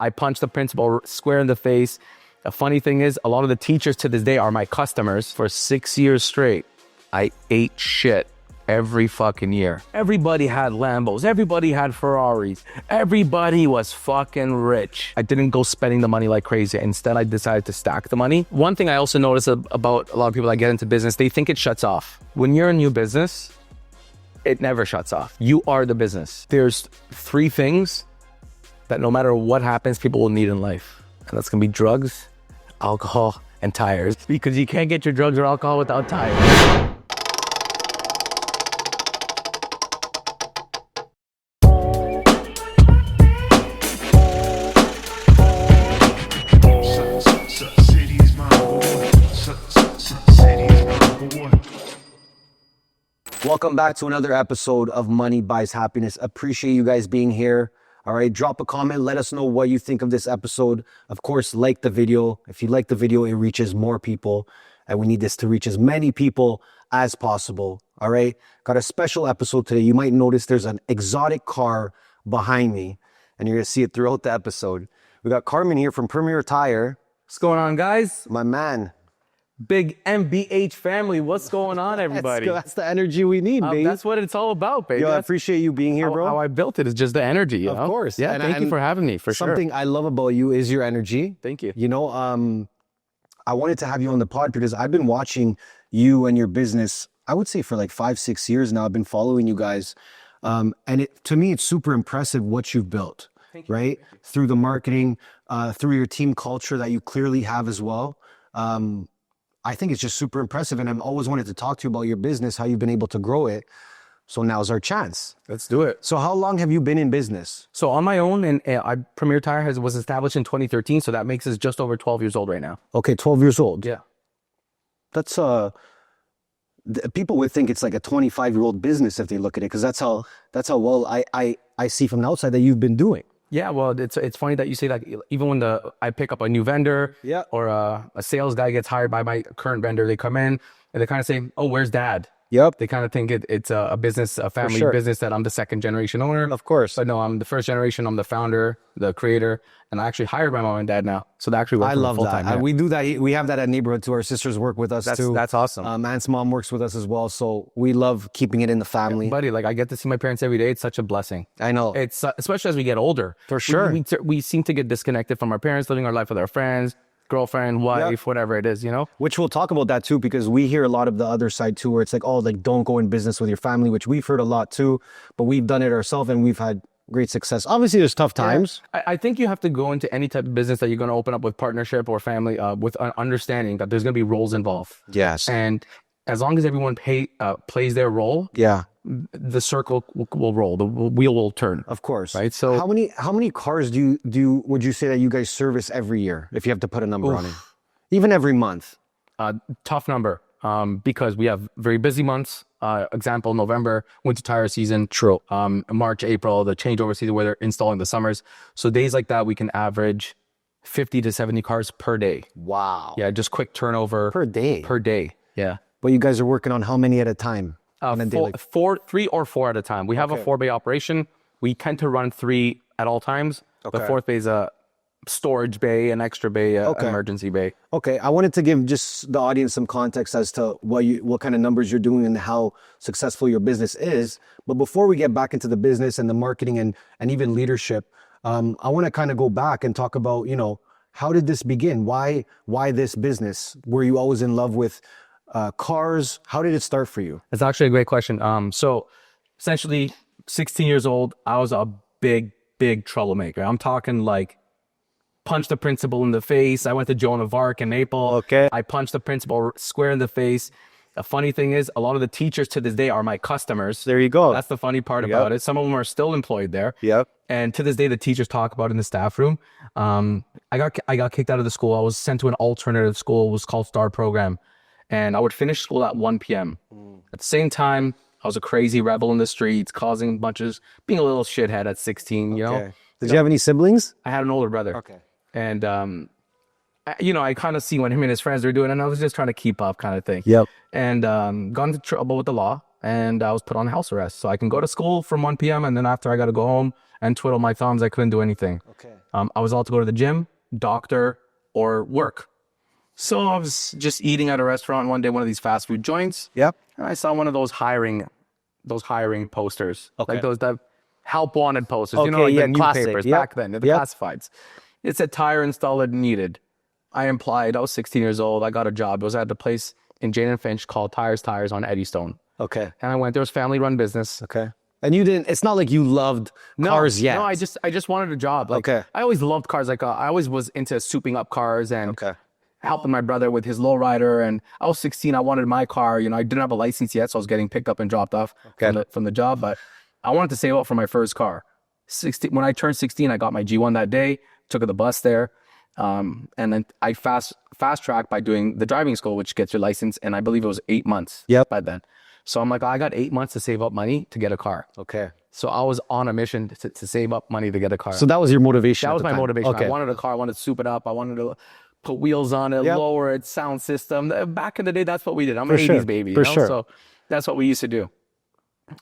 I punched the principal square in the face. The funny thing is, a lot of the teachers to this day are my customers. For 6 years straight, I ate shit every fucking year. Everybody had Lambos, everybody had Ferraris, everybody was fucking rich. I didn't go spending the money like crazy. Instead, I decided to stack the money. One thing I also notice about a lot of people that get into business, they think it shuts off. When you're a new business, it never shuts off. You are the business. There's 3 things that no matter what happens, people will need in life. And that's gonna be drugs, alcohol, and tires. Because you can't get your drugs or alcohol without tires. Welcome back to another episode of Money Buys Happiness. Appreciate you guys being here. All right, drop a comment. Let us know what you think of this episode. Of course, like the video. If you like the video, it reaches more people. And we need this to reach as many people as possible. All right, got a special episode today. You might notice there's an exotic car behind me. And you're going to see it throughout the episode. We got Carmen here from Premier Tire. What's going on, guys? My man. Big MBH family. What's going on, everybody? That's the energy we need, baby. That's what it's all about, baby. Yo, I appreciate you being here, bro. How I built it is just the energy, you know? Of course. Yeah, thank you for having me, for sure. Something I love about you is your energy. Thank you. You know, I wanted to have you on the pod because I've been watching you and your business, I would say for like 5-6 years now. I've been following you guys. And to me, it's super impressive what you've built, right? Through the marketing, through your team culture that you clearly have as well. I think it's just super impressive. And I've always wanted to talk to you about your business, how you've been able to grow it. So now's our chance. Let's do it. So how long have you been in business? So on my own, and Premier Tire was established in 2013. So that makes us just over 12 years old right now. Okay, 12 years old. Yeah. That's, people would think it's like a 25-year-old business if they look at it, because that's how well I see from the outside that you've been doing. Yeah, well, it's funny that you say that. Even when I pick up a new vendor, yeah, or a sales guy gets hired by my current vendor, they come in and they kind of say, "Oh, where's Dad?" Yep. They kind of think it's a business, a family business, that I'm the second generation owner. Of course. But no, I'm the first generation. I'm the founder, the creator, and I actually hired my mom and dad now. So they actually work for me full time. I love that. We do that. We have that at neighborhood too. Our sisters work with us too. That's awesome. Aunt's mom works with us as well. So we love keeping it in the family. Yeah, buddy, like I get to see my parents every day. It's such a blessing. I know. It's especially as we get older. For sure. We seem to get disconnected from our parents, living our life with our friends, girlfriend, wife, whatever it is, you know? Which we'll talk about that too, because we hear a lot of the other side too, where it's like, oh, like don't go in business with your family, which we've heard a lot too, but we've done it ourselves and we've had great success. Obviously there's tough times. Yeah. I think you have to go into any type of business that you're going to open up with partnership or family, with an understanding that there's going to be roles involved. Yes. And as long as everyone plays their role, the circle will roll, the wheel will turn. Of course. Right. So how many cars would you say that you guys service every year, if you have to put a number on it? Even every month? Tough number, because we have very busy months. Example, November, winter tire season. True. March, April, the changeover season where they're installing the summers. So days like that, we can average 50 to 70 cars per day. Wow. Yeah, just quick turnover. Per day? Per day, yeah. But you guys are working on how many at a time? 3 or 4 at a time. We have a 4-bay operation. We tend to run 3 at all times. The 4th bay is a storage bay, an extra bay, emergency bay. Okay, I wanted to give just the audience some context as to what kind of numbers you're doing and how successful your business is. But before we get back into the business and the marketing and even leadership, I want to kind of go back and talk about, you know, how did this begin? Why this business? Were you always in love with cars? How did it start for you? It's actually a great question. So essentially 16 years old, I was a big troublemaker. I'm talking like punched the principal in the face. I went to Joan of Arc in Naples. Okay. I punched the principal square in the face. The funny thing is, a lot of the teachers to this day are my customers. There you go. That's the funny part about it. Some of them are still employed there. Yep. And to this day, the teachers talk about it in the staff room. I got kicked out of the school. I was sent to an alternative school. It was called Star Program. And I would finish school at 1 p.m. At the same time, I was a crazy rebel in the streets, causing bunches, being a little shithead at 16, you know? Did you have any siblings? I had an older brother. Okay. And, I kind of see what him and his friends were doing, and I was just trying to keep up kind of thing. Yep. And got into trouble with the law. and I was put on house arrest. So I can go to school from 1 p.m. and then after I got to go home and twiddle my thumbs. I couldn't do anything. Okay. I was allowed to go to the gym, doctor, or work. So I was just eating at a restaurant one day, one of these fast food joints. Yep. And I saw one of those hiring posters, Okay. like those help wanted posters, Okay, like yeah, the classic. newspapers Yep. back then, the Yep. classifieds. It said tire installer needed. I applied. I was 16 years old. I got a job. It was at the place in Jane and Finch called Tires on Eddystone. Okay. And I went. There was family-run business. Okay. And you didn't, it's not like you loved cars yet. No, I just wanted a job. Like, Okay. I always loved cars. Like I always was into souping up cars and Okay. helping my brother with his lowrider. And I was 16. I wanted my car. I didn't have a license yet, so I was getting picked up and dropped off from the job. But I wanted to save up for my first car. When I turned 16, I got my G1 that day. Took the bus there. And then I fast tracked by doing the driving school, which gets your license. And I believe it was 8 months by then. So I'm like, I got 8 months to save up money to get a car. Okay. So I was on a mission to save up money to get a car. So that was your motivation. That at was the my time. motivation. Okay. I wanted a car. I wanted to soup it up. I wanted to put wheels on it, lower it, sound system. Back in the day, that's what we did. I'm an 80s baby. For sure. So that's what we used to do.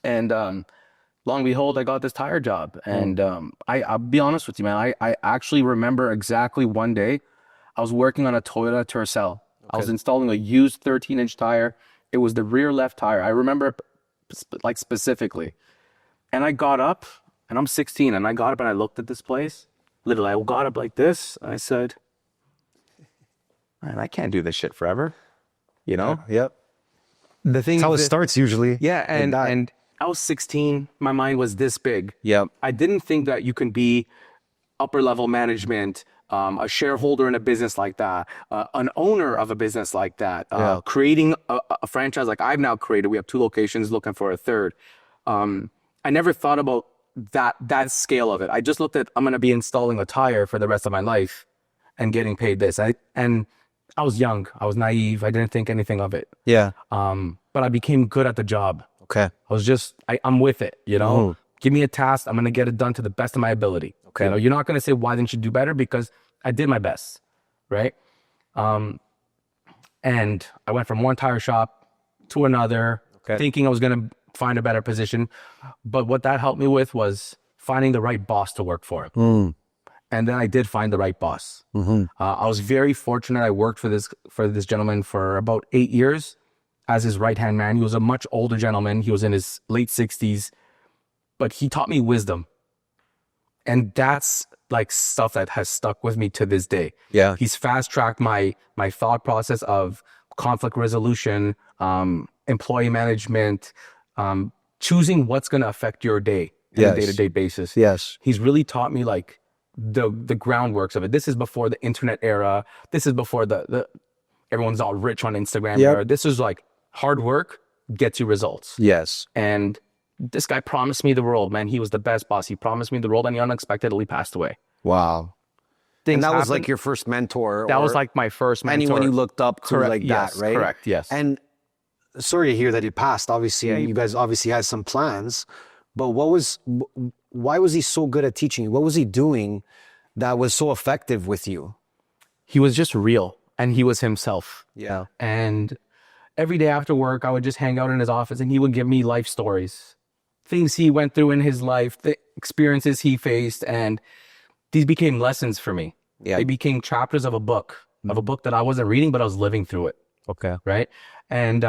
And long and behold, I got this tire job. And I'll be honest with you, man. I actually remember exactly one day I was working on a Toyota Tercel. Okay. I was installing a used 13-inch tire. It was the rear left tire. I remember like specifically. And I got up, and I'm 16, and I got up and I looked at this place. Literally, I got up like this. And I said, man, I can't do this shit forever. Yep. The thing That's how it starts usually. Yeah, and like I was 16. My mind was this big. Yep. I didn't think that you can be upper level management, a shareholder in a business like that, an owner of a business like that, creating a franchise like I've now created. We have 2 locations, looking for a third. I never thought about that scale of it. I just looked at, I'm going to be installing a tire for the rest of my life and getting paid this. And I was young. I was naive. I didn't think anything of it. Yeah. But I became good at the job. Okay. I was just, I'm with it, Give me a task. I'm going to get it done to the best of my ability. Okay. You're not going to say, why didn't you do better? Because I did my best. Right. And I went from one tire shop to another, thinking I was going to find a better position. But what that helped me with was finding the right boss to work for. And then I did find the right boss. I was very fortunate. I worked for this gentleman for about 8 years as his right-hand man. He was a much older gentleman. He was in his late 60s, but he taught me wisdom. And that's like stuff that has stuck with me to this day. Yeah. He's fast-tracked my thought process of conflict resolution, employee management, choosing what's going to affect your day on a day-to-day basis. Yes. He's really taught me like the groundworks of it. This is before the internet era. This is before the everyone's all rich on Instagram era. This is like hard work gets you results. Yes. And this guy promised me the world, man. He was the best boss. He promised me the world, and he unexpectedly passed away. Wow. And that was like your first mentor. That was like my first mentor. Anyone you looked up to like that, right? Correct, yes. And sorry to hear that he passed, obviously. And you guys obviously had some plans. But why was he so good at teaching you? What was he doing that was so effective with you? He was just real, and he was himself. Yeah. And every day after work, I would just hang out in his office, and he would give me life stories, things he went through in his life, the experiences he faced, and these became lessons for me. Yeah. They became chapters of a book that I wasn't reading, but I was living through it. Okay. Right. And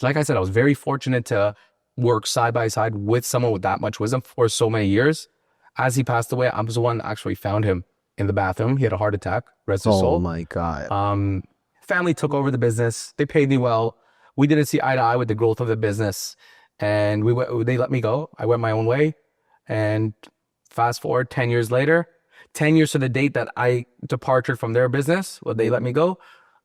like I said, I was very fortunate to work side by side with someone with that much wisdom for so many years. As he passed away, I was the one that actually found him in the bathroom. He had a heart attack, rest his soul. Oh my God. Family took over the business. They paid me well. We didn't see eye to eye with the growth of the business. And they let me go. I went my own way. And fast forward 10 years later, 10 years to the date that I departed from their business, well, they let me go,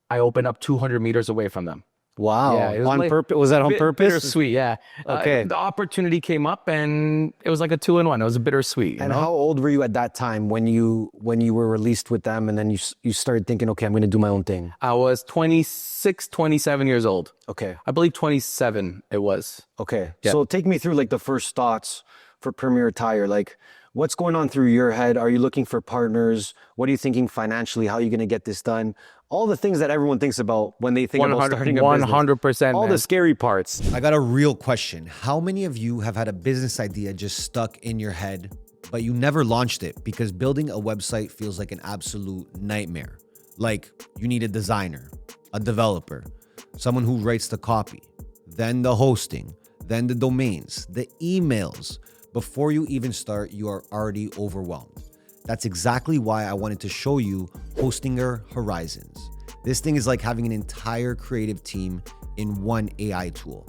I opened up 200 meters away from them. Wow. Yeah, on purpose? Was that on purpose? Bittersweet, yeah. Okay. The opportunity came up, and it was like a 2-in-1. It was a bittersweet. And how old were you at that time when you were released with them, and then you started thinking, okay, I'm going to do my own thing? I was 26, 27 years old. Okay. I believe 27 it was. Okay. Yeah. So take me through like the first thoughts for Premier Tire. Like What's going on through your head? Are you looking for partners? What are you thinking financially? How are you going to get this done? All the things that everyone thinks about when they think about starting a business. 100%, All the scary parts. I got a real question. How many of you have had a business idea just stuck in your head, but you never launched it because building a website feels like an absolute nightmare? Like you need a designer, a developer, someone who writes the copy, then the hosting, then the domains, the emails. Before you even start, you are already overwhelmed. That's exactly why I wanted to show you Hostinger Horizons. This thing is like having an entire creative team in one AI tool.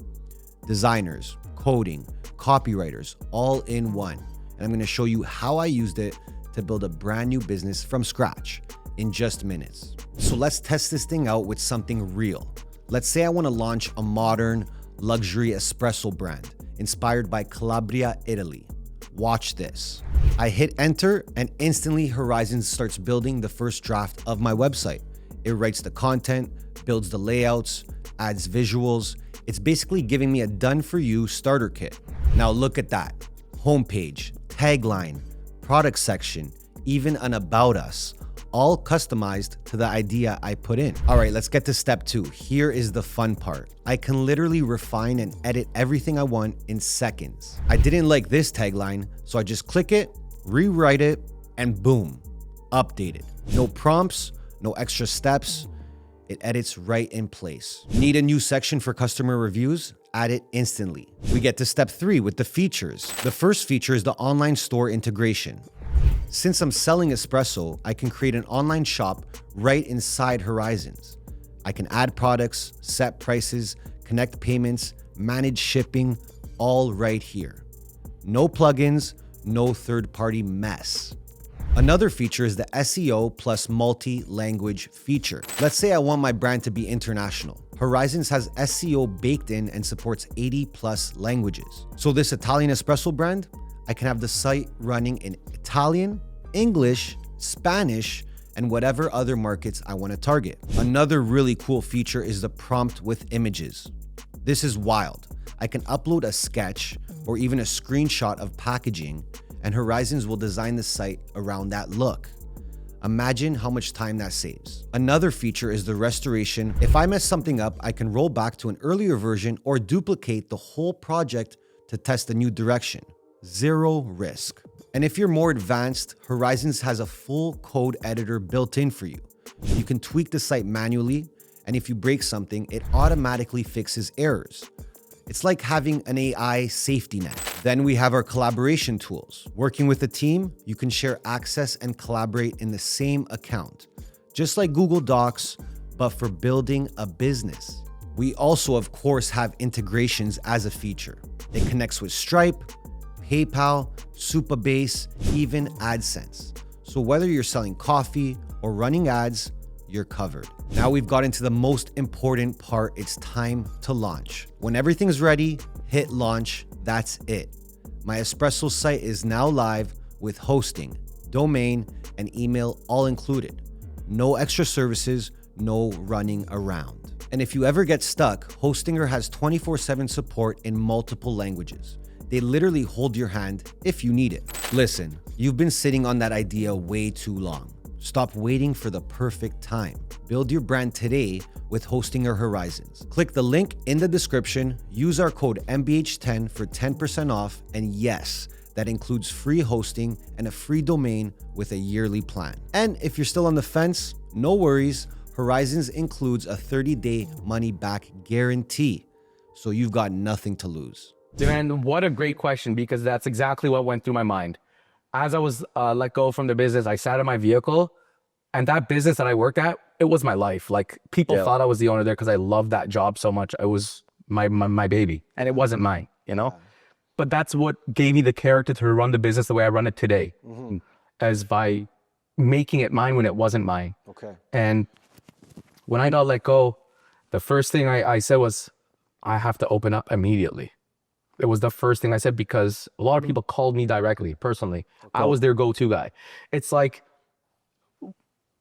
Designers, coding, copywriters, all in one. And I'm gonna show you how I used it to build a brand new business from scratch in just minutes. So let's test this thing out with something real. Let's say I wanna launch a modern luxury espresso brand inspired by Calabria, Italy. Watch this. I hit enter and instantly Horizons starts building the first draft of my website. It writes the content, builds the layouts, adds visuals. It's basically giving me a done for you starter kit. Now look at that. Homepage, tagline, product section, even an about us, all customized to the idea I put in. All right, let's get to step 2. Here is the fun part. I can literally refine and edit everything I want in seconds. I didn't like this tagline, so I just click it, rewrite it, and boom, updated. No prompts, no extra steps. It edits right in place. Need a new section for customer reviews? Add it instantly. We get to step 3 with the features. The first feature is the online store integration. Since I'm selling espresso, I can create an online shop right inside Horizons. I can add products, set prices, connect payments, manage shipping, all right here. No plugins, no third-party mess. Another feature is the SEO plus multi-language feature. Let's say I want my brand to be international. Horizons has SEO baked in and supports 80 plus languages. So this Italian espresso brand, I can have the site running in Italian, English, Spanish, and whatever other markets I want to target. Another really cool feature is the prompt with images. This is wild. I can upload a sketch or even a screenshot of packaging, and Horizons will design the site around that look. Imagine how much time that saves. Another feature is the restoration. If I mess something up, I can roll back to an earlier version or duplicate the whole project to test a new direction. Zero risk. And if you're more advanced, Horizons has a full code editor built in for you. You can tweak the site manually, and if you break something, it automatically fixes errors. It's like having an AI safety net. Then we have our collaboration tools. Working with a team, you can share access and collaborate in the same account, just like Google Docs, but for building a business. We also, of course, have integrations as a feature. It connects with Stripe, PayPal, Supabase, even AdSense. So whether you're selling coffee or running ads, you're covered. Now we've got into the most important part. It's time to launch. When everything's ready, hit launch. That's it. My espresso site is now live with hosting, domain, and email all included. No extra services, no running around. And if you ever get stuck, Hostinger has 24/7 support in multiple languages. They literally hold your hand if you need it. Listen, you've been sitting on that idea way too long. Stop waiting for the perfect time. Build your brand today with Hostinger Horizons. Click the link in the description, use our code MBH10 for 10% off, and yes, that includes free hosting and a free domain with a yearly plan. And if you're still on the fence, no worries, Horizons includes a 30-day money-back guarantee, so you've got nothing to lose. And what a great question, because that's exactly what went through my mind. As I was let go from the business, I sat in my vehicle, and that business that I worked at, it was my life. Like, people thought I was the owner there because I loved that job so much. It was my baby, and it wasn't mine, you know? But that's what gave me the character to run the business the way I run it today, as by making it mine when it wasn't mine. Okay. And when I got let go, the first thing I said was, I have to open up immediately. It was the first thing I said, because a lot of people called me directly, personally. Okay. I was their go-to guy. It's like,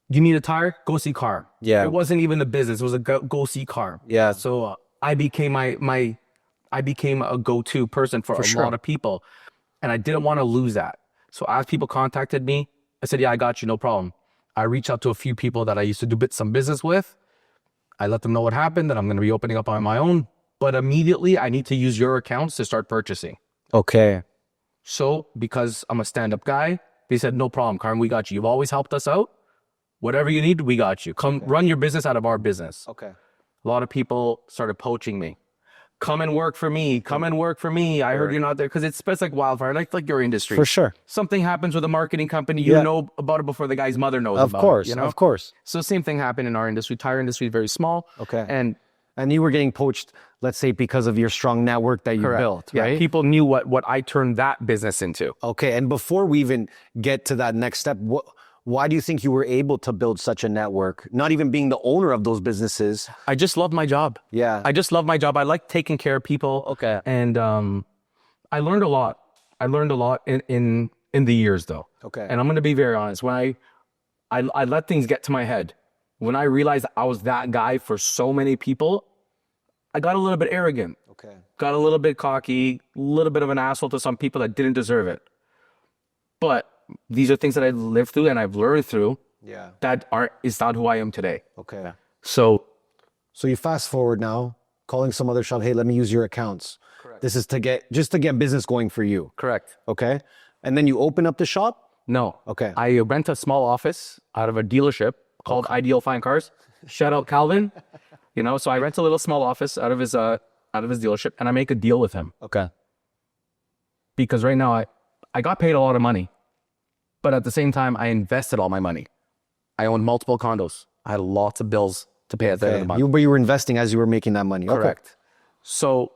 you need a tire? Go see Carm. Yeah. It wasn't even the business. It was a go see Carm. Yeah. So I became I became a go-to person for a lot of people. And I didn't want to lose that. So as people contacted me, I said, yeah, I got you, no problem. I reached out to a few people that I used to do some business with. I let them know what happened, that I'm going to be opening up on my own. But immediately, I need to use your accounts to start purchasing. Okay. So because I'm a stand-up guy, they said, no problem, Carmen, we got you. You've always helped us out. Whatever you need, we got you. Come run your business out of our business. Okay. A lot of people started poaching me. Come and work for me. Come and work for me. I heard you're not there. Because it spreads like wildfire, like your industry. For sure. Something happens with a marketing company, you know about it before the guy's mother knows Of about course. it. You know? Of course. So same thing happened in our industry. Tire industry is very small. Okay. And you were getting poached, let's say, because of your strong network that you built, right? Yeah, people knew what I turned that business into. Okay. And before we even get to that next step, why do you think you were able to build such a network? Not even being the owner of those businesses. I just love my job. Yeah. I just love my job. I like taking care of people. Okay. And I learned a lot. I learned a lot in the years though. Okay. And I'm going to be very honest. When I let things get to my head, when I realized I was that guy for so many people, I got a little bit arrogant. Okay. Got a little bit cocky, a little bit of an asshole to some people that didn't deserve it. But these are things that I lived through and I've learned through. Yeah. That is not who I am today. Okay. So you fast forward now, calling some other shop, hey, let me use your accounts. Correct. This is to get business going for you. correct. Okay. And then you open up the shop? No. Okay. I rent a small office out of a dealership called Ideal Fine Cars. Shout out Calvin. So I rent a little small office out of his dealership and I make a deal with him. Okay. Because right now I got paid a lot of money, but at the same time I invested all my money. I owned multiple condos. I had lots of bills to pay at the end of the month. But you were investing as you were making that money. Correct. So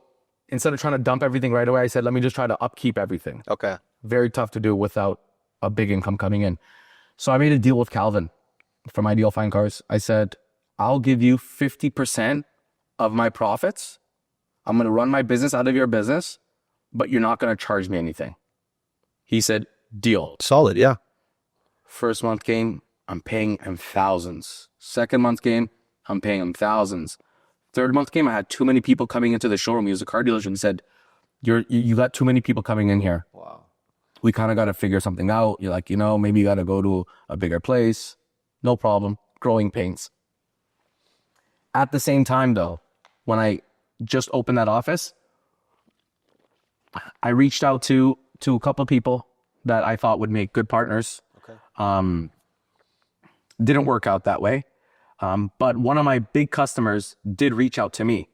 instead of trying to dump everything right away, I said, let me just try to upkeep everything. Okay. Very tough to do without a big income coming in. So I made a deal with Calvin from Ideal Fine Cars. I said, I'll give you 50% of my profits. I'm going to run my business out of your business, but you're not going to charge me anything. He said, deal. Solid. Yeah. First month came, I'm paying him thousands. Second month came, I'm paying him thousands. Third month came, I had too many people coming into the showroom. He was a car dealership and said, you got too many people coming in here. Wow. We kind of got to figure something out. You're like, maybe you got to go to a bigger place. No problem. Growing pains. At the same time, though, when I just opened that office, I reached out to a couple of people that I thought would make good partners. Okay. Didn't work out that way. But one of my big customers did reach out to me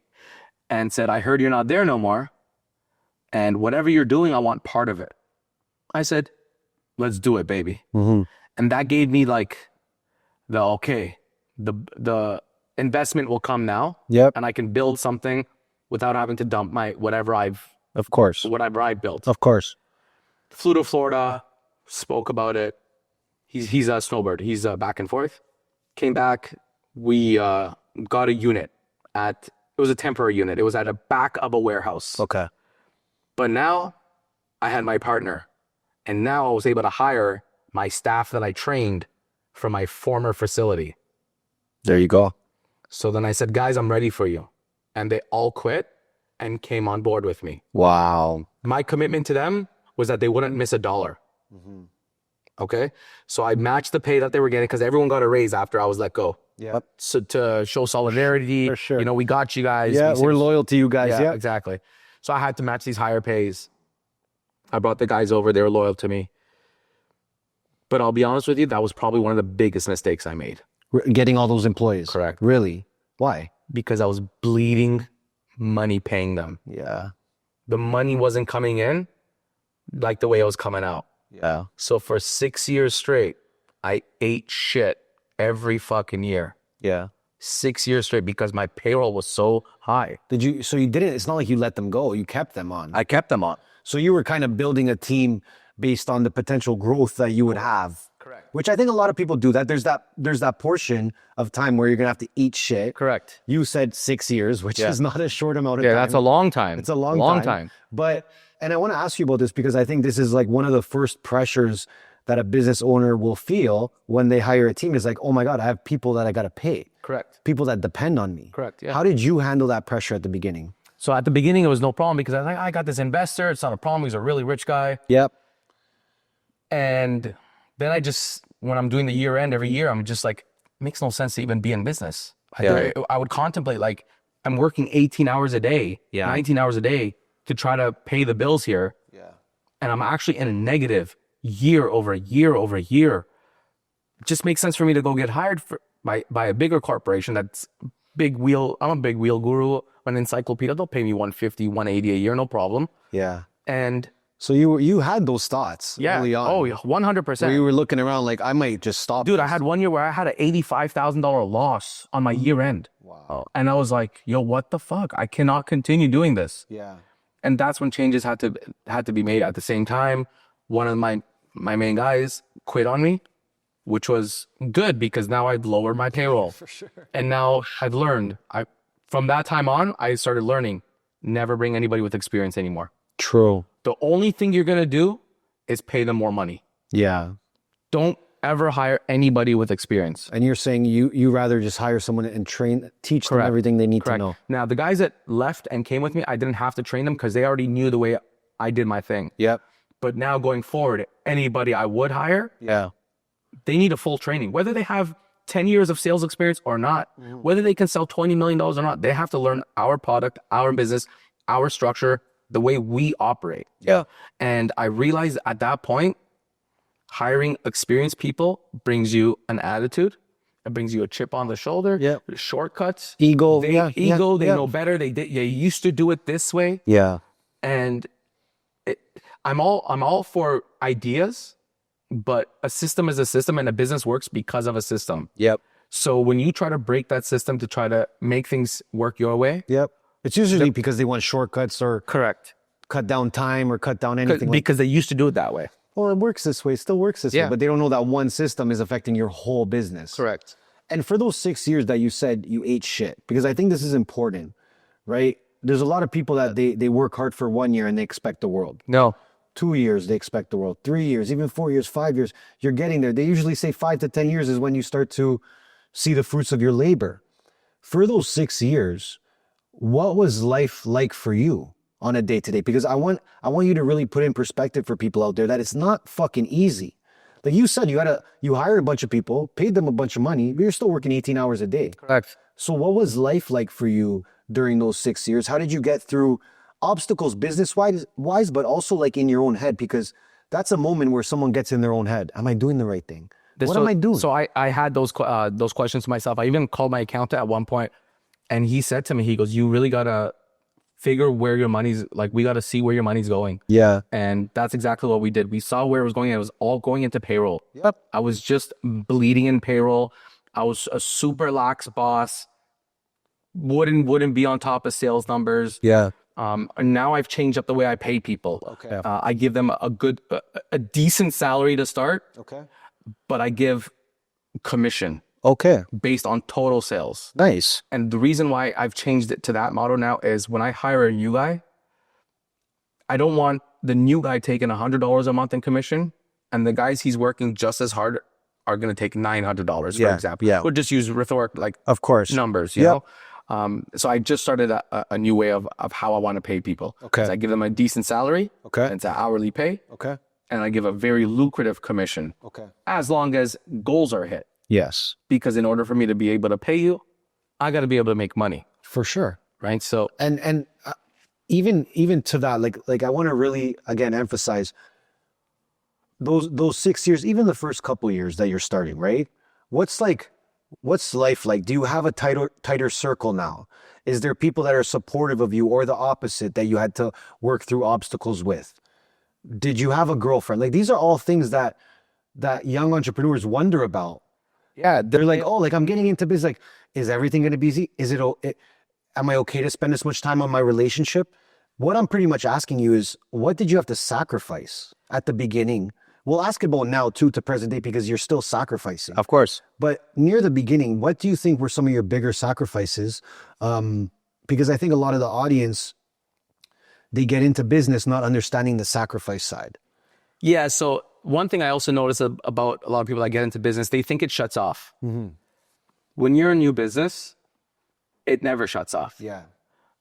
and said, I heard you're not there no more. And whatever you're doing, I want part of it. I said, let's do it, baby. Mm-hmm. And that gave me like the investment will come now. Yep. And I can build something without having to dump whatever I've built. Of course. Flew to Florida, spoke about it. He's a snowbird. He's back and forth. Came back. We got a unit it was a temporary unit. It was at the back of a warehouse. Okay. But now I had my partner. And now I was able to hire my staff that I trained from my former facility. There you go. So then I said, guys, I'm ready for you. And they all quit and came on board with me. Wow. My commitment to them was that they wouldn't miss a dollar. Mm-hmm. Okay. So I matched the pay that they were getting because everyone got a raise after I was let go. Yeah. So to show solidarity, For sure. we got you guys. Yeah, we're loyal to you guys. Yeah. Exactly. So I had to match these higher pays. I brought the guys over. They were loyal to me. But I'll be honest with you, that was probably one of the biggest mistakes I made. Getting all those employees. Correct. Really? Why? Because I was bleeding money paying them. Yeah. The money wasn't coming in like the way it was coming out. Yeah. So for 6 years straight, I ate shit every fucking year. Yeah. 6 years straight because my payroll was so high. So you didn't, it's not like you let them go. You kept them on. I kept them on. So you were kind of building a team based on the potential growth that you would have. Correct. Which I think a lot of people do that. There's that portion of time where you're going to have to eat shit. Correct. You said 6 years, which is not a short amount of time. Yeah, that's a long time. It's a long time. But, and I want to ask you about this because I think this is like one of the first pressures that a business owner will feel when they hire a team is like, oh my God, I have people that I got to pay. Correct. People that depend on me. Correct, yeah. How did you handle that pressure at the beginning? So at the beginning, it was no problem because I was like, I got this investor. It's not a problem. He's a really rich guy. Yep. And then when I'm doing the year end every year, I'm just like, it makes no sense to even be in business. I would contemplate like, I'm working 18 hours a day, 19 hours a day to try to pay the bills here. Yeah. And I'm actually in a negative year over year over year. It just makes sense for me to go get hired by a bigger corporation that's big wheel. I'm a big wheel guru, an encyclopedia. They'll pay me 150, 180 a year, no problem. Yeah. And So you had those thoughts early on. oh, 100%. Where you were looking around like, I might just stop. Dude, I had one year where I had an $85,000 loss on my year end. Wow. And I was like, yo, what the fuck? I cannot continue doing this. Yeah. And that's when changes had to be made. At the same time, one of my main guys quit on me, which was good because now I'd lowered my payroll. For sure. And now I've learned. From that time on, I started learning, never bring anybody with experience anymore. True. The only thing you're going to do is pay them more money. Yeah. Don't ever hire anybody with experience. And you're saying you rather just hire someone and teach them everything they need to know. Now, the guys that left and came with me, I didn't have to train them because they already knew the way I did my thing. Yep. But now going forward, anybody I would hire, they need a full training. Whether they have 10 years of sales experience or not, whether they can sell $20 million or not, they have to learn our product, our business, our structure, the way we operate. Yeah. And I realized at that point, hiring experienced people brings you an attitude. It brings you a chip on the shoulder. Yeah. Shortcuts. Ego. They know better. They used to do it this way. Yeah. And I'm all for ideas, but a system is a system and a business works because of a system. Yep. So when you try to break that system to try to make things work your way. Yep. It's usually because they want shortcuts or cut down time or cut down anything. Because they used to do it that way. Well, it works this way, it still works this way, but they don't know that one system is affecting your whole business. Correct. And for those 6 years that you said you ate shit, because I think this is important, right? There's a lot of people that they work hard for 1 year and they expect the world. No. 2 years, they expect the world. 3 years, even 4 years, 5 years, you're getting there. They usually say 5 to 10 years is when you start to see the fruits of your labor. For those 6 years, what was life like for you on a day-to-day? Because I want you to really put in perspective for people out there that it's not fucking easy. Like you said, you hired a bunch of people, paid them a bunch of money, but you're still working 18 hours a day. Correct. So what was life like for you during those 6 years? How did you get through obstacles business-wise, but also like in your own head? Because that's a moment where someone gets in their own head. Am I doing the right thing? What am I doing? So I had those questions to myself. I even called my accountant at one point, and he said to me, he goes, you really got to figure where your money's, like, we got to see where your money's going. Yeah. And that's exactly what we did. We saw where it was going. It was all going into payroll. Yep. I was just bleeding in payroll. I was a super lax boss. Wouldn't be on top of sales numbers. Yeah. And now I've changed up the way I pay people. Okay. I give them a decent salary to start. Okay. But I give commission. Okay. Based on total sales. Nice. And the reason why I've changed it to that model now is when I hire a new guy, I don't want the new guy taking $100 a month in commission, and the guys he's working just as hard are going to take $900, for example. Yeah. We'll just use rhetoric, like, of course, numbers, you know? So I just started a new way of how I want to pay people. Okay. So I give them a decent salary. Okay. It's an hourly pay. Okay. And I give a very lucrative commission. Okay. As long as goals are hit. Yes. Because in order for me to be able to pay you, I got to be able to make money. For sure. Right. So, and even to that, like I want to really, again, emphasize those 6 years, even the first couple of years that you're starting, right? What's life like? Do you have a tighter circle now? Is there people that are supportive of you, or the opposite, that you had to work through obstacles with? Did you have a girlfriend? Like, these are all things that young entrepreneurs wonder about. Yeah, they're like, oh, like, I'm getting into business. Like, is everything going to be easy? Am I okay to spend this much time on my relationship? What I'm pretty much asking you is, what did you have to sacrifice at the beginning? We'll ask about now too, to present day, because you're still sacrificing. Of course. But near the beginning, what do you think were some of your bigger sacrifices? Because I think a lot of the audience, they get into business not understanding the sacrifice side. Yeah. So one thing I also notice about a lot of people that get into business, they think it shuts off. Mm-hmm. When you're a new business, it never shuts off. Yeah.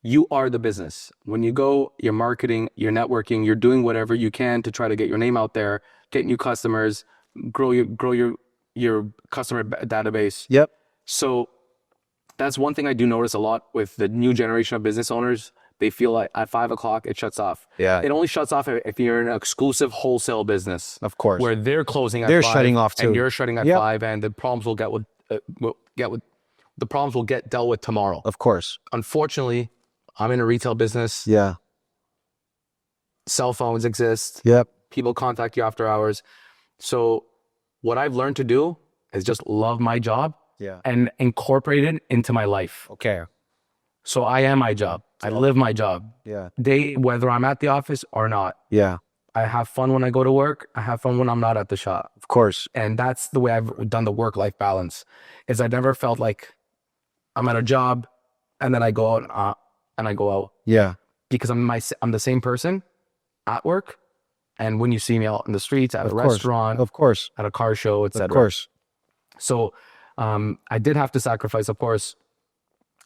You are the business. When you go, you're marketing, you're networking, you're doing whatever you can to try to get your name out there, get new customers, grow your customer database. Yep. So that's one thing I do notice a lot with the new generation of business owners. They feel like at 5 o'clock it shuts off. Yeah. It only shuts off if you're an exclusive wholesale business. Of course. Where they're closing at They're 5 shutting off too. and you're shutting at Yep. 5, and the problems will get dealt with tomorrow. Of course. Unfortunately, I'm in a retail business. Yeah. Cell phones exist. Yep. People contact you after hours. So what I've learned to do is just love my job Yeah. and incorporate it into my life. Okay. So I am my job. I live my job. Yeah. Whether I'm at the office or not. Yeah. I have fun when I go to work. I have fun when I'm not at the shop. Of course. And that's the way I've done the work-life balance. Is I never felt like I'm at a job and then I go out and I go out Yeah. because I'm the same person at work, and when you see me out in the streets, at a restaurant, Of course. at a car show, etc. Of course. So I did have to sacrifice, of course,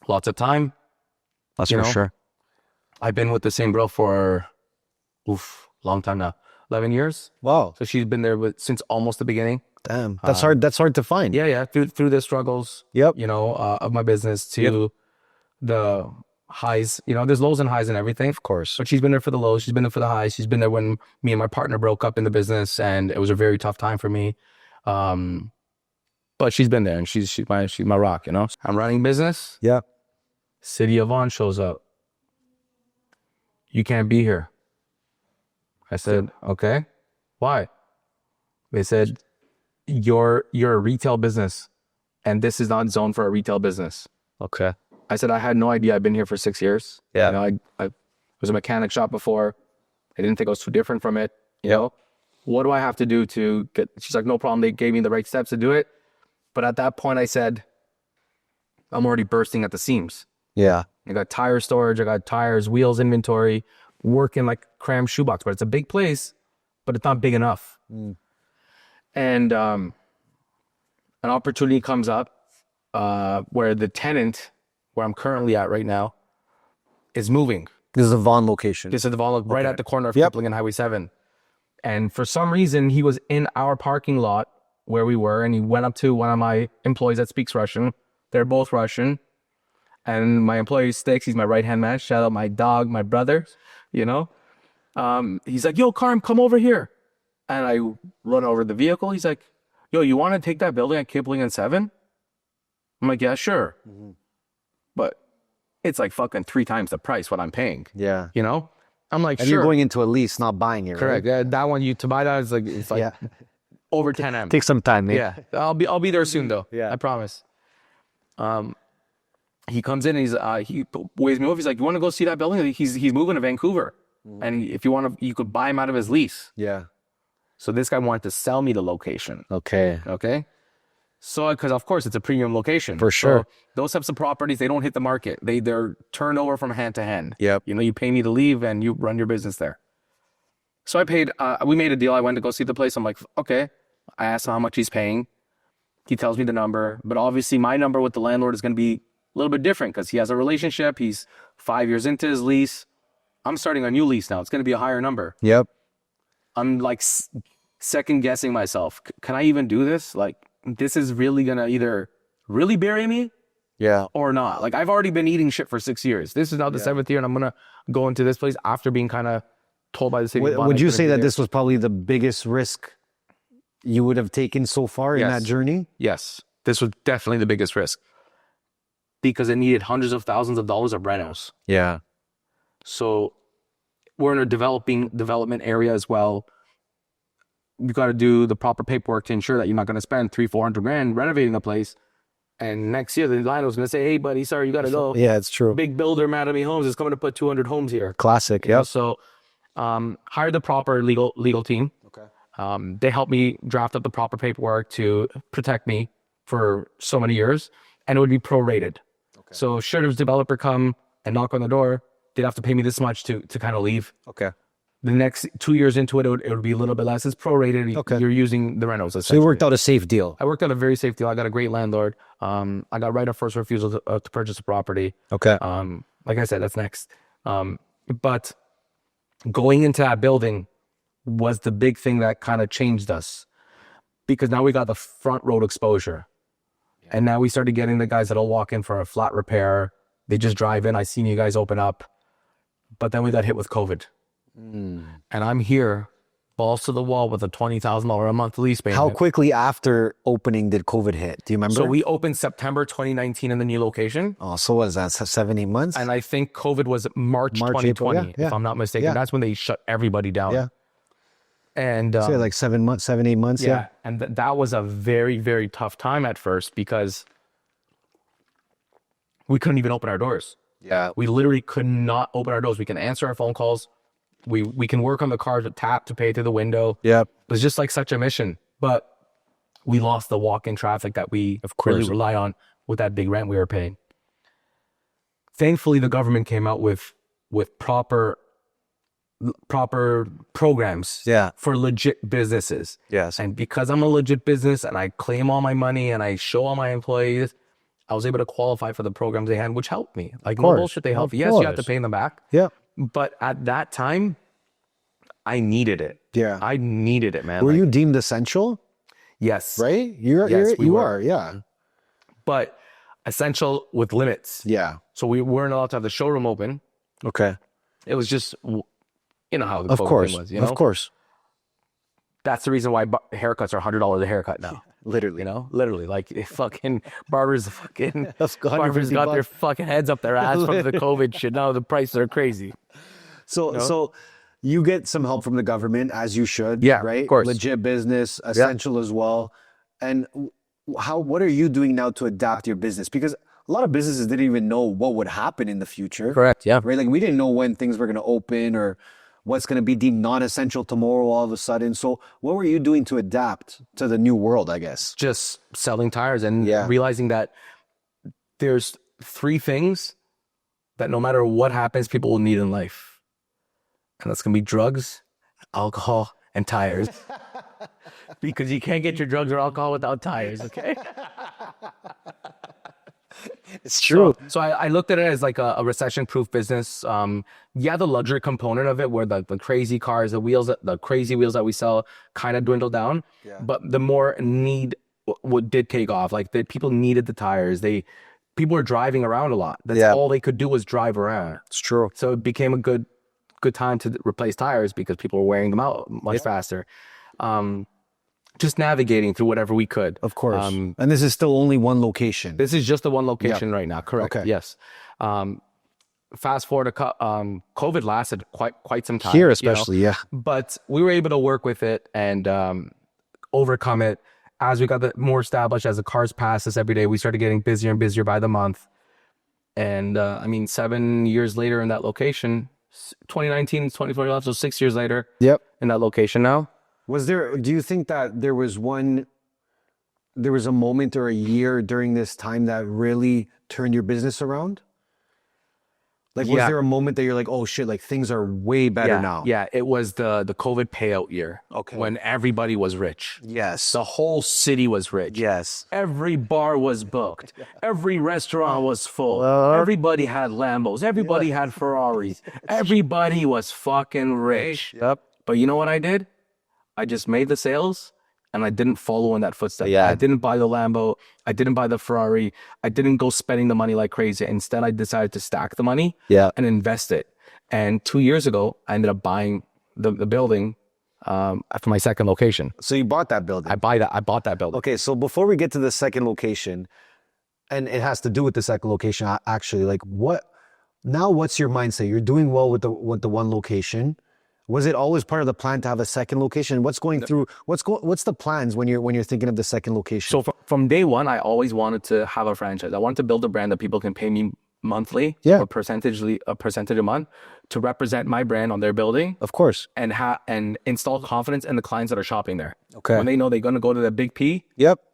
lots of time. That's You for know? sure. I've been with the same girl for long time now, 11 years. Wow. So she's been there since almost the beginning. Damn. That's hard. That's hard to find. Yeah. Through the struggles, Yep. of my business to the highs. There's lows and highs and everything. Of course. But she's been there for the lows. She's been there for the highs. She's been there when me and my partner broke up in the business, and it was a very tough time for me. But she's been there, and she's my rock. I'm running business. Yeah. City of On shows up. You can't be here. I said, okay. Why? They said, you're a retail business, and this is not zoned for a retail business. Okay. I said, I had no idea. I've been here for 6 years. Yeah. I was a mechanic shop before. I didn't think I was too different from it. What do I have to do to get? She's like, no problem. They gave me the right steps to do it. But at that point I said, I'm already bursting at the seams. Yeah. I got tire storage. I got tires, wheels, inventory, working like crammed shoebox, but it's a big place, but it's not big enough. And an opportunity comes up where the tenant, where I'm currently at right now, is moving. This is a Vaughn location. This is the Vaughn, right at the corner of Yep. Kipling and Highway 7. And for some reason, he was in our parking lot where we were, and he went up to one of my employees that speaks Russian. They're both Russian. And my employee, Sticks, he's my right-hand man. Shout out my dog, my brother, He's like, yo, Carm, come over here. And I run over the vehicle. He's like, yo, you want to take that building at Kipling and 7? I'm like, yeah, sure. But it's like fucking 3 times the price what I'm paying. Yeah. I'm like, And sure. you're going into a lease, not buying it, Correct. right? Yeah, that one, to buy that is like, it's like over 10M. Take some time, mate. Yeah, I'll be there soon though. Yeah. I promise. He comes in and he waves me over. He's like, you want to go see that building? He's moving to Vancouver. And if you want to, you could buy him out of his lease. Yeah. So this guy wanted to sell me the location. Okay. Okay. So, because of course it's a premium location. For sure. So those types of properties, they don't hit the market. They're turned over from hand to hand. Yep. You pay me to leave and you run your business there. So I paid, we made a deal. I went to go see the place. I'm like, okay. I asked him how much he's paying. He tells me the number, but obviously my number with the landlord is going to be a little bit different because he has a relationship. He's 5 years into his lease. I'm starting a new lease now. It's going to be a higher number. Yep. I'm like second guessing myself. Can I even do this? Like, this is really going to either really bury me Yeah. or not. Like, I've already been eating shit for 6 years. This is now the 7th year, and I'm going to go into this place after being kind of told by the city. Would you say that this was probably the biggest risk you would have taken so far in that journey? Yes. This was definitely the biggest risk because it needed hundreds of thousands of dollars of rentals. Yeah. So we're in a development area as well. You got to do the proper paperwork to ensure that you're not going to spend $300-400 grand renovating the place. And next year, the landlord's going to say, hey, buddy, sorry, you got to go. Yeah, it's true. Big builder, Mattamy Homes, is coming to put 200 homes here. Classic. You know, Yep. So hired the proper legal team. Okay. They helped me draft up the proper paperwork to protect me for so many years, and it would be prorated. Okay. So should a developer come and knock on the door, they'd have to pay me this much to kind of leave. Okay. The next 2 years into it, it would be a little bit less. It's prorated. Okay. You're using the rentals. So you worked out a safe deal. I worked out a very safe deal. I got a great landlord. I got right of first refusal to purchase a property. Okay. like I said, that's next. But going into that building was the big thing that kind of changed us, because now we got the front road exposure. And now we started getting the guys that'll walk in for a flat repair. They just drive in. I seen you guys open up. But then we got hit with COVID. And I'm here, balls to the wall with a $20,000 a month lease payment. How quickly after opening did COVID hit? Do you remember? So we opened September 2019 in the new location. Oh, so what is that, 7-8 months? And I think COVID was March April, 2020, if I'm not mistaken. Yeah. That's when they shut everybody down. Yeah. And So like 7-8 months. Yeah. and that was a very, very tough time at first, because we couldn't even open our doors. Yeah. We literally could not open our doors. We can answer our phone calls. We can work on the cars, to tap to pay through the window. Yeah. It was just like such a mission. But we lost the walk-in traffic that we really rely on with that big rent we were paying. Thankfully, the government came out with proper programs for legit businesses. Yes. And because I'm a legit business and I claim all my money and I show all my employees, I was able to qualify for the programs they had, which helped me. Like, no bullshit, they helped. Yes, you have to pay them back. Yeah. But at that time, I needed it. Yeah. I needed it, man. Were you deemed essential? Yes. Right? Yes, we you were. are. Yeah. But essential with limits. Yeah. So we weren't allowed to have the showroom open. Okay. It was just, you know how the Of COVID course. thing was, you know? Of course. That's the reason why haircuts are $100 a haircut now. Literally. You know, literally, like fucking barbers got their $150. fucking heads up their ass from the COVID shit. Now the prices are crazy. So you get some help from the government, as you should. Yeah, right. of course. Legit business, essential as well. And what are you doing now to adapt your business? Because a lot of businesses didn't even know what would happen in the future. Correct. Yeah. Right. Like we didn't know when things were going to open or what's going to be deemed non-essential tomorrow all of a sudden. So what were you doing to adapt to the new world, I guess? Just selling tires and Yeah. realizing that there's 3 things that no matter what happens, people will need in life. And that's going to be drugs, alcohol, and tires. Because you can't get your drugs or alcohol without tires, okay? It's true. So I looked at it as like a recession-proof business. The luxury component of it, where the crazy cars, the crazy wheels that we sell kind of dwindled down. Yeah. But the more need what did take off, like people needed the tires. People were driving around a lot. That's all they could do was drive around. It's true. So it became a good time to replace tires because people were wearing them out much faster. Just navigating through whatever we could. Of course. And this is still only one location. This is just the one location right now. Correct. Okay. Yes. Fast forward to COVID lasted quite some time Here especially, yeah. But we were able to work with it and overcome it as we got more established. As the cars passed us every day, we started getting busier and busier by the month. And 7 years later in that location, 2019, 2020, so 6 years later in that location now. Do you think that there was a moment or a year during this time that really turned your business around? Like, was there a moment that you're like, oh shit, like things are way better now? Yeah, it was the COVID payout year. Okay. When everybody was rich. Yes. The whole city was rich. Yes. Every bar was booked. Every restaurant was full. Everybody had Lambos. Everybody had Ferraris. Everybody was fucking rich. Yep. But you know what I did? I just made the sales and I didn't follow in that footstep. Yeah. I didn't buy the Lambo. I didn't buy the Ferrari. I didn't go spending the money like crazy. Instead, I decided to stack the money and invest it. And 2 years ago, I ended up buying the building after my second location. So you bought that building? I bought that building. Okay, so before we get to the second location, and it has to do with the second location actually, like what's your mindset? You're doing well with the one location. Was it always part of the plan to have a second location? What's the plans when you're thinking of the second location? So from day one, I always wanted to have a franchise. I wanted to build a brand that people can pay me monthly or a percentage a month to represent my brand on their building. Of course. And install confidence in the clients that are shopping there. Okay. When they know they're going to go to the big P,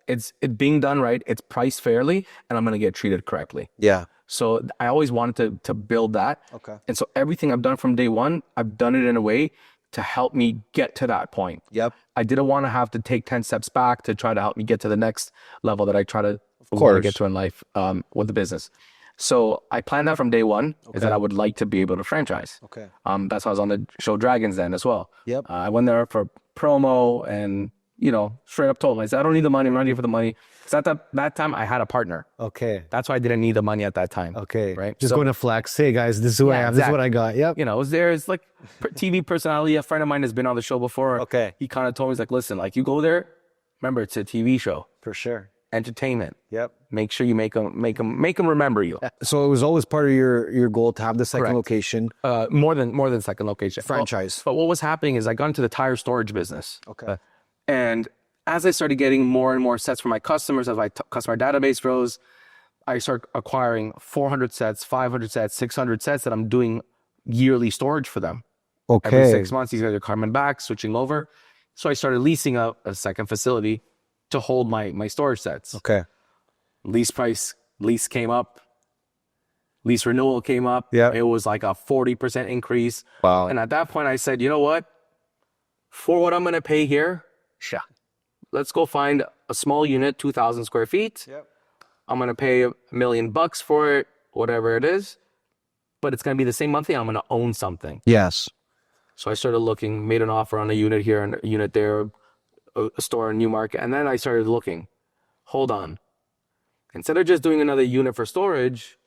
it's being done right, it's priced fairly, and I'm going to get treated correctly. Yeah. So I always wanted to build that. Okay. And so everything I've done from day one, I've done it in a way to help me get to that point. Yep. I didn't want to have to take 10 steps back to try to help me get to the next level that I try to course. get to in life with the business. So I planned that from day one is that I would like to be able to franchise. Okay. That's why I was on the show Dragons then as well. Yep. I went there for promo and, you know, straight up told him, I said, I don't need the money. I'm not here for the money. Because at that time I had a partner. Okay. That's why I didn't need the money at that time. Okay. Right. Just So, going to flex. Hey guys, this is who I am. This is what I got. Yep. you know, there's like TV personality. A friend of mine has been on the show before. Okay. He kind of told me, he's like, listen, like you go there, remember it's a TV show, For sure. entertainment. Yep. Make sure you make them remember you. So it was always part of your goal to have the second Correct. location. More than second location. Franchise. But what was happening is I got into the tire storage business. Okay. And as I started getting more and more sets from my customers, as my customer database grows, I start acquiring 400 sets, 500 sets, 600 sets that I'm doing yearly storage for them. Okay. Every 6 months, these guys are coming back, switching over. So I started leasing a second facility to hold my storage sets. Okay. Lease came up. Lease renewal came up. Yeah. It was like a 40% increase. Wow. And at that point, I said, you know what? For what I'm going to pay here, let's go find a small unit, 2,000 square feet. Yep. I'm going to pay $1 million for it, whatever it is. But it's going to be the same monthly. I'm going to own something. Yes. So I started looking, made an offer on a unit here and a unit there, a store in Newmarket. And then I started looking, hold on. Instead of just doing another unit for storage,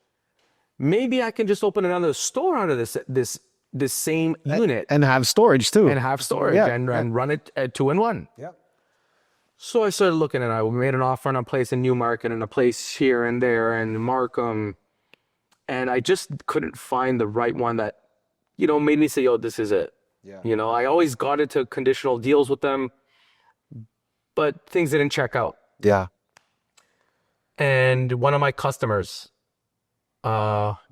maybe I can just open another store out of this same unit And have storage too. and have storage and run it at 2-in-1. Yep. So I started looking and I made an offer on a place in Newmarket and a place here and there and Markham. And I just couldn't find the right one that, you know, made me say, yo, this is it. Yeah. You know, I always got into conditional deals with them, but things didn't check out. Yeah. And one of my customers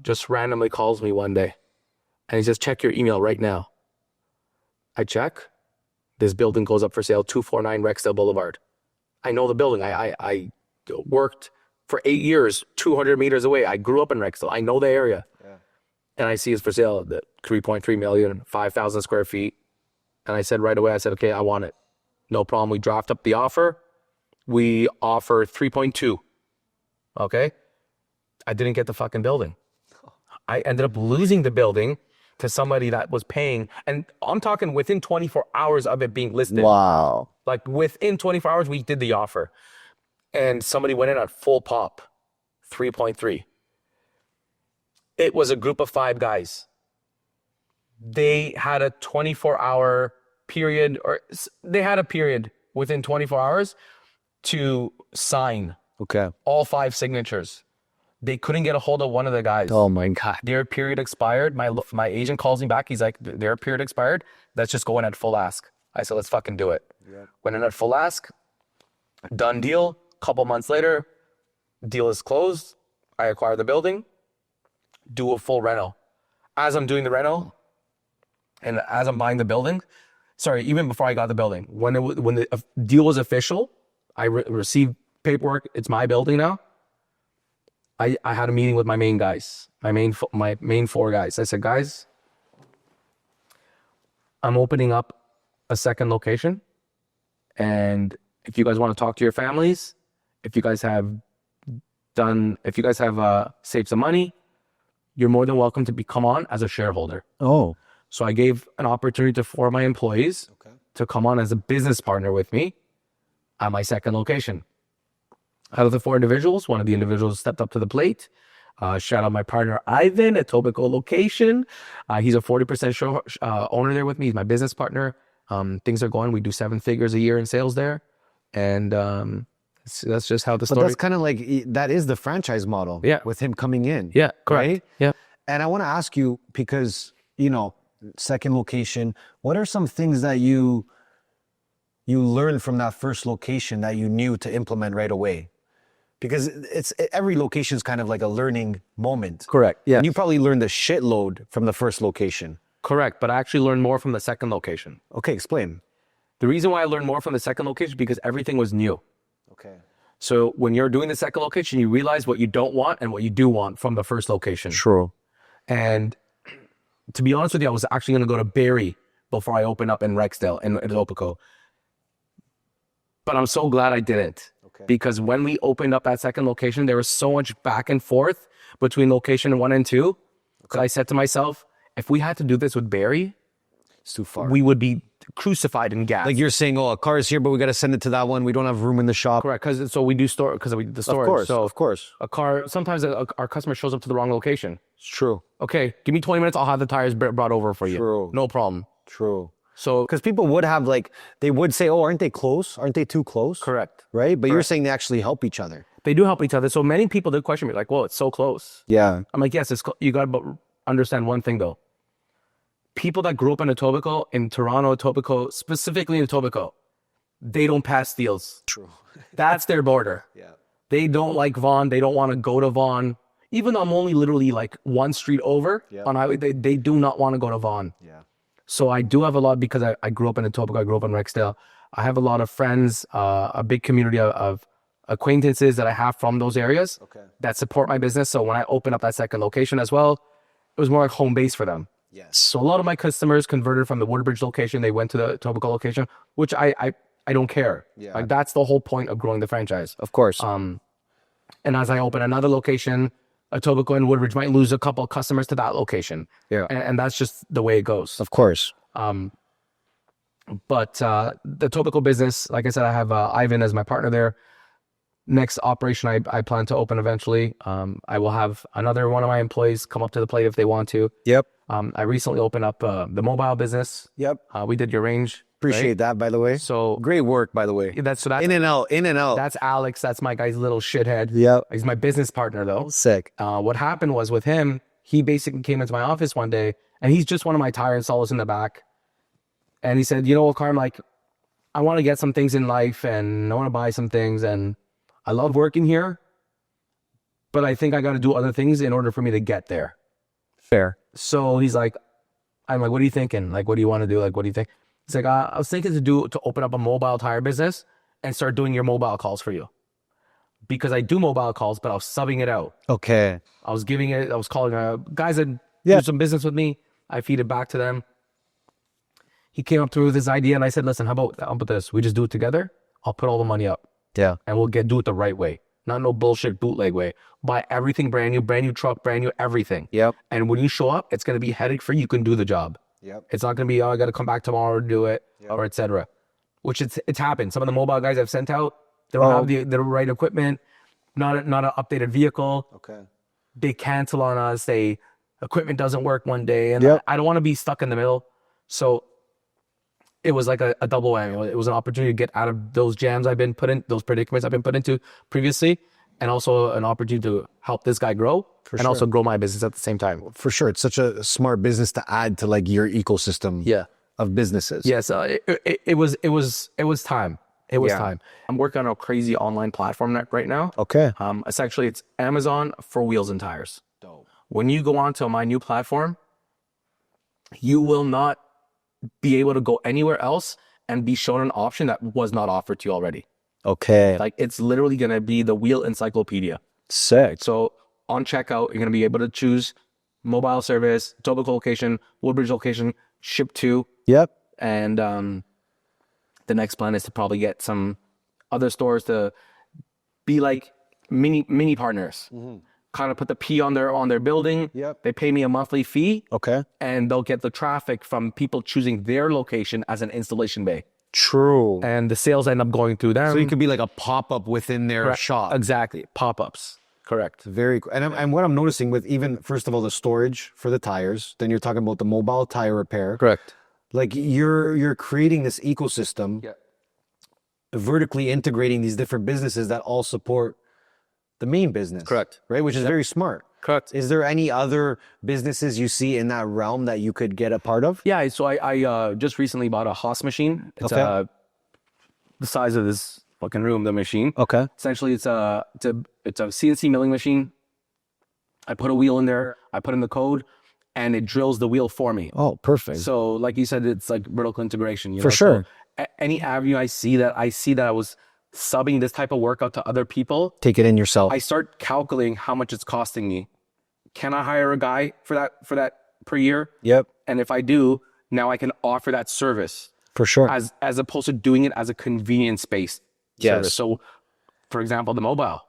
just randomly calls me one day and he says, check your email right now. I check. This building goes up for sale, 249 Rexdale Boulevard. I know the building. I worked for 8 years, 200 meters away. I grew up in Rexdale. I know the area. Yeah. And I see it's for sale at 3.3 million, 5,000 square feet. And I said right away, I said, okay, I want it. No problem. We draft up the offer. We offer 3.2. Okay. I didn't get the fucking building. I ended up losing the building to somebody that was paying. And I'm talking within 24 hours of it being listed. Wow. Like within 24 hours, we did the offer. And somebody went in at full pop, 3.3. It was a group of 5 guys. They had a 24-hour period, or they had a period within 24 hours to sign Okay. all 5 signatures. They couldn't get a hold of one of the guys. Oh my God. Their period expired. My agent calls me back. He's like, their period expired. Let's just go in at full ask. I said, let's fucking do it. Yeah. Went in at full ask. Done deal. Couple months later, deal is closed. I acquire the building. Do a full reno. As I'm doing the reno, and as I'm buying the building, even before I got the building, when the deal was official, I received paperwork. It's my building now. I had a meeting with my main guys, my main 4 guys. I said, guys, I'm opening up a second location. And if you guys want to talk to your families, if you guys have saved some money, you're more than welcome to come on as a shareholder. Oh. So I gave an opportunity to 4 of my employees to come on as a business partner with me at my second location. Out of the 4 individuals, one of the individuals stepped up to the plate. Shout out my partner, Ivan, at Tobico location. He's a 40% owner there with me. He's my business partner. Things are going. We do 7 figures a year in sales there. And that's just how the story. But that's kind of like, that is the franchise model. Yeah. With him coming in. Yeah, correct. Right? Yeah. And I want to ask you, because, you know, second location, what are some things that you learned from that first location that you knew to implement right away? Because every location is kind of like a learning moment. Correct. Yeah. And you probably learned a shitload from the first location. Correct. But I actually learned more from the second location. Okay, explain. The reason why I learned more from the second location is because everything was new. Okay. So when you're doing the second location, you realize what you don't want and what you do want from the first location. True. And to be honest with you, I was actually going to go to Barrie before I opened up in Rexdale in Etobicoke. But I'm so glad I didn't. Because when we opened up that second location, there was so much back and forth between location 1 and 2. So I said to myself, if we had to do this with Barry, It's too far. we would be crucified in gas. Like you're saying, oh, a car is here, but we got to send it to that one. We don't have room in the shop. Correct, because so we do store because the storage. Of course. A car, sometimes our customer shows up to the wrong location. It's true. Okay, give me 20 minutes. I'll have the tires brought over for you. True. No problem. True. So Because people would have they would say, oh, aren't they close? Aren't they too close? correct. Right? But you're saying they actually help each other. They do help each other. So many people did question me like, whoa, it's so close. Yeah. I'm like, yes, you got to understand one thing though. People that grew up in Etobicoke, in Toronto, Etobicoke, specifically in Etobicoke, they don't pass deals. True. That's their border. Yeah. They don't like Vaughan. They don't want to go to Vaughan. Even though I'm only literally like one street over on highway, they do not want to go to Vaughan. Yeah. So I do have a lot because I grew up in Etobicoke. I grew up in Rexdale. I have a lot of friends, a big community of acquaintances that I have from those areas that support my business. So when I open up that second location as well, it was more like home base for them. Yes. So a lot of my customers converted from the Woodbridge location. They went to the Etobicoke location, which I don't care. Yeah. Like that's the whole point of growing the franchise. Of course. And as I open another location, Etobicoke and Woodbridge might lose a couple of customers to that location. Yeah. And that's just the way it goes. Of course. But the Etobicoke business, like I said, I have Ivan as my partner there. Next operation I plan to open eventually. I will have another one of my employees come up to the plate if they want to. Yep. I recently opened up the mobile business. Yep. We did your range. Appreciate that, by the way. So Great work, by the way. that's In and out. that's Alex. That's my guy's little shithead. Yep. He's my business partner though. Sick. What happened was with him, he basically came into my office one day and he's just one of my tire installers in the back. And he said, you know what, Carm, like, I want to get some things in life and I want to buy some things and I love working here, but I think I got to do other things in order for me to get there. Fair. So he's like, I'm like, what are you thinking? Like, what do you want to do? Like, what do you think? He's like, I was thinking to open up a mobile tire business and start doing your mobile calls for you. Because I do mobile calls, but I was subbing it out. Okay. I was calling guys that do some business with me. I feed it back to them. He came up through with this idea and I said, listen, how about this? We just do it together. I'll put all the money up. Yeah. And we'll do it the right way. Not no bullshit bootleg way. Buy everything brand new truck, brand new everything. Yep. And when you show up, it's going to be headache free. You can do the job. Yep. It's not going to be, oh, I got to come back tomorrow to do it, or etc. Which it's happened. Some of the mobile guys I've sent out, they don't have the right equipment, not an updated vehicle. Okay. They cancel on us. Equipment doesn't work one day, and I don't want to be stuck in the middle. So it was like a double whammy. It was an opportunity to get out of those jams I've been put in, those predicaments I've been put into previously, and also an opportunity to help this guy grow also grow my business at the same time. For sure. It's such a smart business to add to like your ecosystem of businesses. Yes, it was time. It was time. I'm working on a crazy online platform right now. Okay. Essentially, it's Amazon for wheels and tires. Dope. When you go onto my new platform, you will not be able to go anywhere else and be shown an option that was not offered to you already. Okay. Like it's literally going to be the wheel encyclopedia. Sick. So on checkout, you're going to be able to choose mobile service, Etobicoke location, Woodbridge location, ship to. Yep. And the next plan is to probably get some other stores to be like mini partners. Kind of put the P on their building. Yep. They pay me a monthly fee. Okay. And they'll get the traffic from people choosing their location as an installation bay. True. And the sales end up going through them. So you could be like a pop-up within their shop. Exactly. Pop-ups. Correct. Very cool. And what I'm noticing with even, first of all, the storage for the tires, then you're talking about the mobile tire repair. Correct. Like you're creating this ecosystem, vertically integrating these different businesses that all support the main business. Correct. Right? Which is very smart. Correct. Is there any other businesses you see in that realm that you could get a part of? Yeah. So I just recently bought a Haas machine. It's the size of this fucking room, the machine. Okay. Essentially, it's a CNC milling machine. I put a wheel in there. I put in the code, and it drills the wheel for me. Oh, perfect. So, like you said, it's like vertical integration. You know? For sure. So any avenue I see that I was subbing this type of workout to other people, Take it in yourself. I start calculating how much it's costing me. Can I hire a guy for that per year? Yep. And if I do, now I can offer that service For sure. as opposed to doing it as a convenience based service. So for example, the mobile.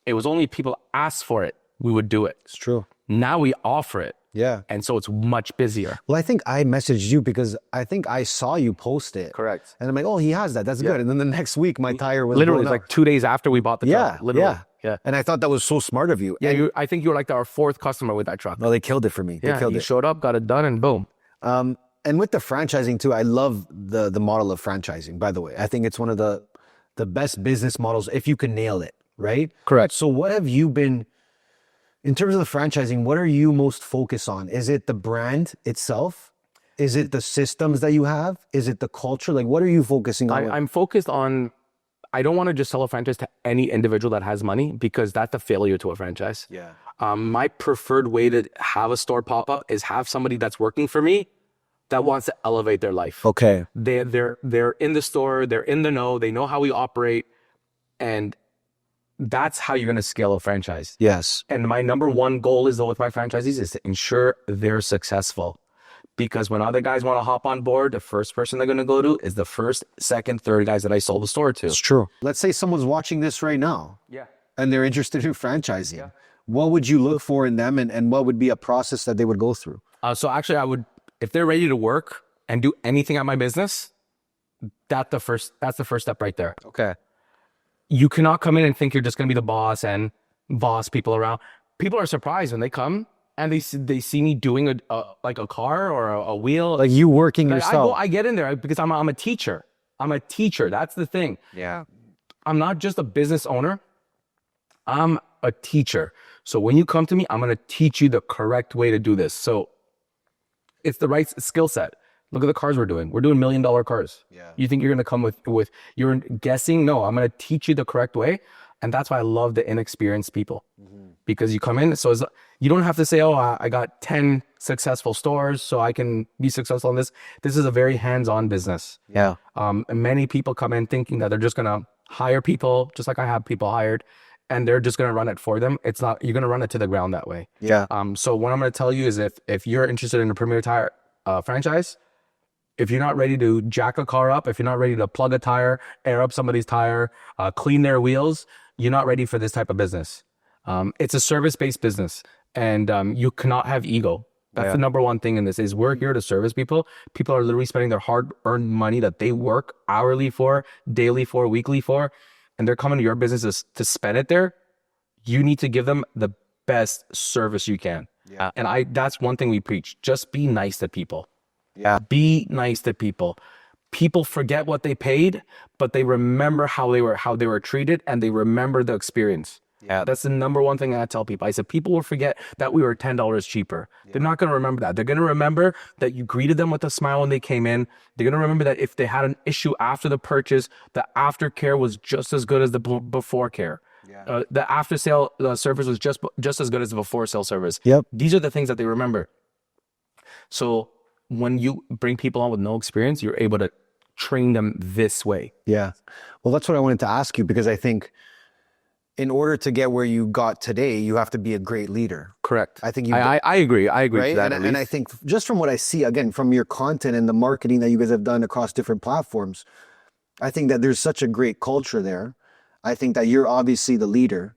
It was only people asked for it, we would do it. It's true. Now we offer it. Yeah. And so it's much busier. Well, I think I messaged you because I think I saw you post it. Correct. And I'm like, oh, he has that. That's good. And then the next week, my tire was Literally, blown it's out. like 2 days after we bought the truck. Literally. Yeah. And I thought that was so smart of you. Yeah, And, I think you were like our 4th customer with that truck. no, they killed it for me. They Yeah, killed you it. showed up, got it done, and boom. And with the franchising too, I love the model of franchising, by the way. I think it's one of the best business models if you can nail it, right? Correct. So what have you been, in terms of the franchising, what are you most focused on? Is it the brand itself? Is it the systems that you have? Is it the culture? Like, what are you focusing on? I'm focused on, I don't want to just sell a franchise to any individual that has money because that's a failure to a franchise. Yeah. My preferred way to have a store pop up is have somebody that's working for me that wants to elevate their life. Okay. They're in the store, they're in the know, they know how we operate, and that's how you're going to scale a franchise. Yes. And my number one goal is though with my franchisees is to ensure they're successful. Because when other guys want to hop on board, the first person they're going to go to is the first, second, third guys that I sold the store to. It's true. Let's say someone's watching this right now. Yeah. And they're interested in franchising. Yeah. What would you look for in them and what would be a process that they would go through? So actually I would, if they're ready to work and do anything at my business, that's the first step right there. Okay. You cannot come in and think you're just going to be the boss and boss people around. People are surprised when they come and they see me doing like a car or a wheel. Like you working Like, yourself. I get in there because I'm a teacher. I'm a teacher. That's the thing. Yeah. I'm not just a business owner. I'm a teacher. So when you come to me, I'm going to teach you the correct way to do this. So it's the right skill set. Look at the cars we're doing. We're doing $1 million cars. Yeah. You think you're going to come with you're guessing? No, I'm going to teach you the correct way. And that's why I love the inexperienced people because you come in. So you don't have to say, oh, I got 10 successful stores so I can be successful in this. This is a very hands-on business. Yeah. And many people come in thinking that they're just going to hire people, just like I have people hired, and they're just going to run it for them. It's not, you're going to run it to the ground that way. Yeah. So what I'm going to tell you is if you're interested in a Premier Tire franchise, if you're not ready to jack a car up, if you're not ready to plug a tire, air up somebody's tire, clean their wheels, you're not ready for this type of business. It's a service-based business, and you cannot have ego. That's the number one thing in this is we're here to service people. People are literally spending their hard-earned money that they work hourly for, daily for, weekly for, and they're coming to your business to spend it there. You need to give them the best service you can. Yeah. And that's one thing we preach. Just be nice to people. Yeah. Be nice to people. People forget what they paid, but they remember how they were treated, and they remember the experience. Yeah. That's the number one thing I tell people. I said, people will forget that we were $10 cheaper. Yeah. They're not going to remember that. They're going to remember that you greeted them with a smile when they came in. They're going to remember that if they had an issue after the purchase, the aftercare was just as good as the before care. Yeah. The after sale service was just as good as the before sale service. Yep. These are the things that they remember. So when you bring people on with no experience, you're able to train them this way. Yeah. Well, that's what I wanted to ask you, because I think in order to get where you got today, you have to be a great leader. Correct. I think you. I agree. I agree right? to that. And I think just from what I see, again, from your content and the marketing that you guys have done across different platforms, I think that there's such a great culture there. I think that you're obviously the leader.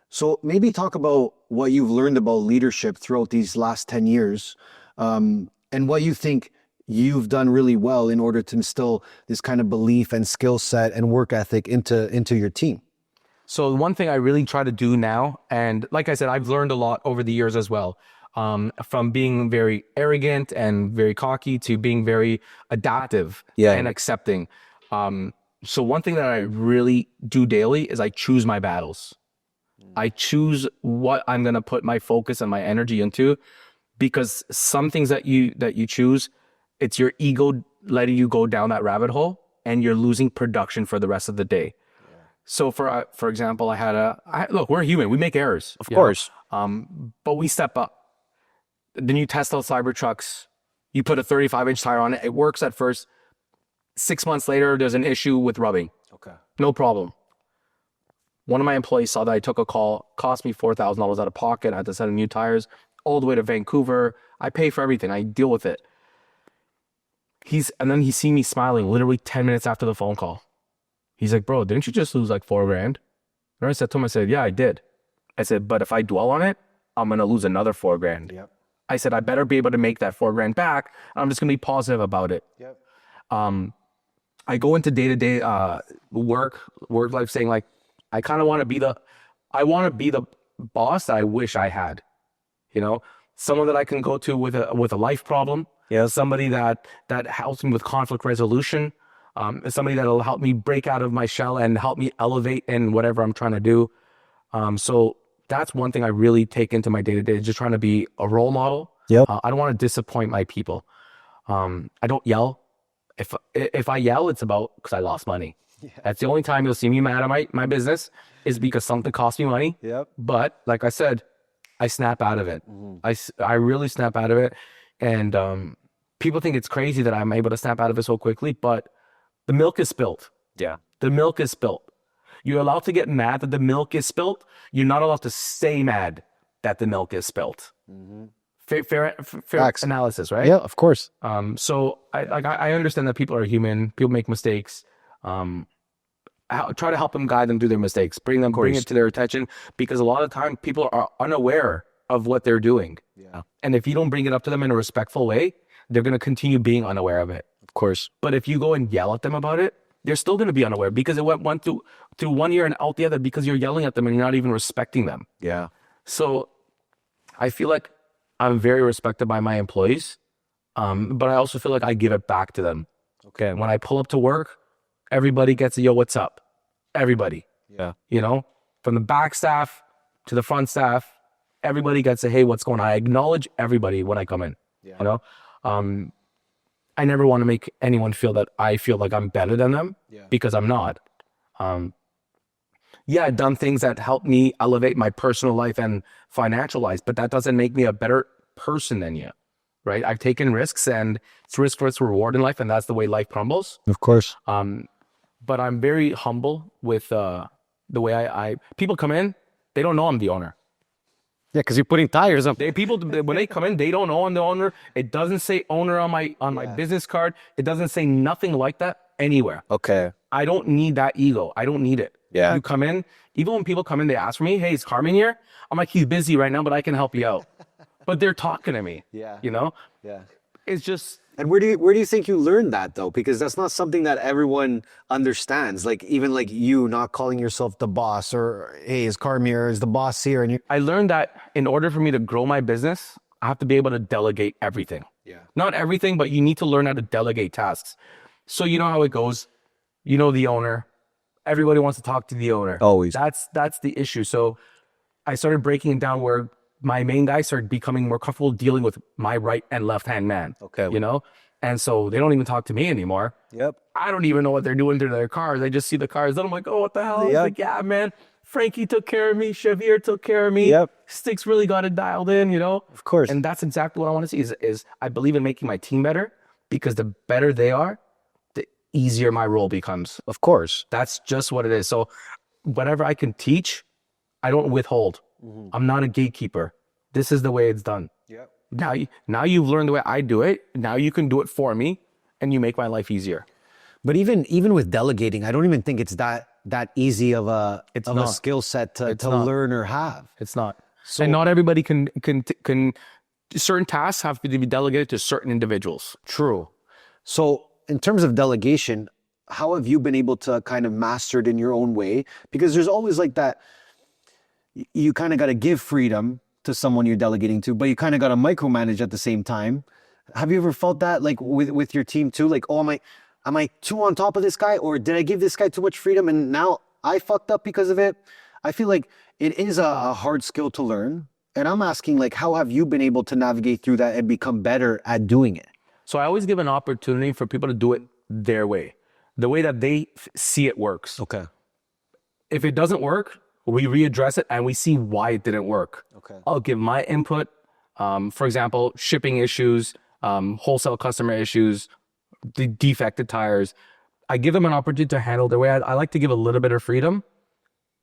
So maybe talk about what you've learned about leadership throughout these last 10 years, and what you think you've done really well in order to instill this kind of belief and skill set and work ethic into your team. So one thing I really try to do now, and like I said, I've learned a lot over the years as well, from being very arrogant and very cocky to being very adaptive and accepting. So one thing that I really do daily is I choose my battles. I choose what I'm going to put my focus and my energy into, because some things that you choose, it's your ego letting you go down that rabbit hole, and you're losing production for the rest of the day. So for example, look, we're human. We make errors, of course. But we step up. The new Tesla Cybertrucks, you put a 35-inch tire on it. It works at first. 6 months later, there's an issue with rubbing. Okay. No problem. One of my employees saw that I took a call, cost me $4,000 out of pocket. I had to send him new tires all the way to Vancouver. I pay for everything. I deal with it. And then he seen me smiling literally 10 minutes after the phone call. He's like, bro, didn't you just lose like $4,000? And I said to him, I said, yeah, I did. I said, but if I dwell on it, I'm going to lose another $4,000. Yep. I said, I better be able to make that $4,000 back. I'm just going to be positive about it. Yep. I go into day-to-day work life saying like, I kind of want to be the boss that I wish I had, you know, someone that I can go to with a life problem. Yeah. Somebody that helps me with conflict resolution. Somebody that'll help me break out of my shell and help me elevate in whatever I'm trying to do. So that's one thing I really take into my day-to-day, just trying to be a role model. Yep. I don't want to disappoint my people. I don't yell. If I yell, it's about because I lost money. Yeah. That's the only time you'll see me mad at my business is because something cost me money. Yep. But like I said, I snap out of it. I really snap out of it. And people think it's crazy that I'm able to snap out of it so quickly, but the milk is spilled. Yeah. The milk is spilled. You're allowed to get mad that the milk is spilled. You're not allowed to stay mad that the milk is spilled. Fair analysis, right? Yeah, of course. So I understand that people are human. People make mistakes. Try to help them, guide them through their mistakes. Bring it to their attention, because a lot of time people are unaware of what they're doing. Yeah. And if you don't bring it up to them in a respectful way, they're going to continue being unaware of it. Of course. But if you go and yell at them about it, they're still going to be unaware because it went through 1 year and out the other because you're yelling at them and you're not even respecting them. Yeah. So I feel like I'm very respected by my employees, but I also feel like I give it back to them. Okay. When I pull up to work, everybody gets a yo, what's up? Everybody. Yeah. You know, from the back staff to the front staff, everybody gets a hey, what's going on? I acknowledge everybody when I come in. Yeah. You know, I never want to make anyone feel that I feel like I'm better than them, because I'm not. Yeah, I've done things that help me elevate my personal life and financial life, but that doesn't make me a better person than you, right? I've taken risks, and it's risk versus reward in life, and that's the way life crumbles. Of course. But I'm very humble with the way I people come in, they don't know I'm the owner. Yeah, because you're putting tires up. People when they come in, they don't know I'm the owner. It doesn't say owner on my business card. It doesn't say nothing like that anywhere. Okay. I don't need that ego. I don't need it. Yeah. You come in, even when people come in, they ask for me, hey, is Carmen here? I'm like, he's busy right now, but I can help you out. But they're talking to me. Yeah. You know? Yeah. It's just. And where do you think you learned that though? Because that's not something that everyone understands. Like even like you not calling yourself the boss, or hey, is Carmen here? Is the boss here? And you. I learned that in order for me to grow my business, I have to be able to delegate everything. Yeah. Not everything, but you need to learn how to delegate tasks. So you know how it goes. You know the owner. Everybody wants to talk to the owner. Always. That's the issue. So I started breaking it down where my main guy started becoming more comfortable dealing with my right and left hand man. Okay. You know? And so they don't even talk to me anymore. Yep. I don't even know what they're doing to their cars. I just see the cars. Then I'm like, oh, what the hell? Yep. Like, yeah, man. Frankie took care of me. Shavir took care of me. Yep. Sticks really got it dialed in, you know? Of course. And that's exactly what I want to see is I believe in making my team better, because the better they are, the easier my role becomes. Of course. That's just what it is. So whatever I can teach, I don't withhold. I'm not a gatekeeper. This is the way it's done. Yep. Now you've learned the way I do it. Now you can do it for me, and you make my life easier. But even with delegating, I don't even think it's that easy of a skill set to learn or have. It's not. So, and not everybody can certain tasks have to be delegated to certain individuals. True. So in terms of delegation, how have you been able to kind of master it in your own way? Because there's always like that, you kind of got to give freedom to someone you're delegating to, but you kind of got to micromanage at the same time. Have you ever felt that like with your team too? Like, oh, am I too on top of this guy, or did I give this guy too much freedom and now I fucked up because of it? I feel like it is a hard skill to learn. And I'm asking, like, how have you been able to navigate through that and become better at doing it? So I always give an opportunity for people to do it their way, the way that they see it works. Okay. If it doesn't work, we readdress it and we see why it didn't work. Okay. I'll give my input. For example, shipping issues, wholesale customer issues, the defected tires. I give them an opportunity to handle their way. I like to give a little bit of freedom,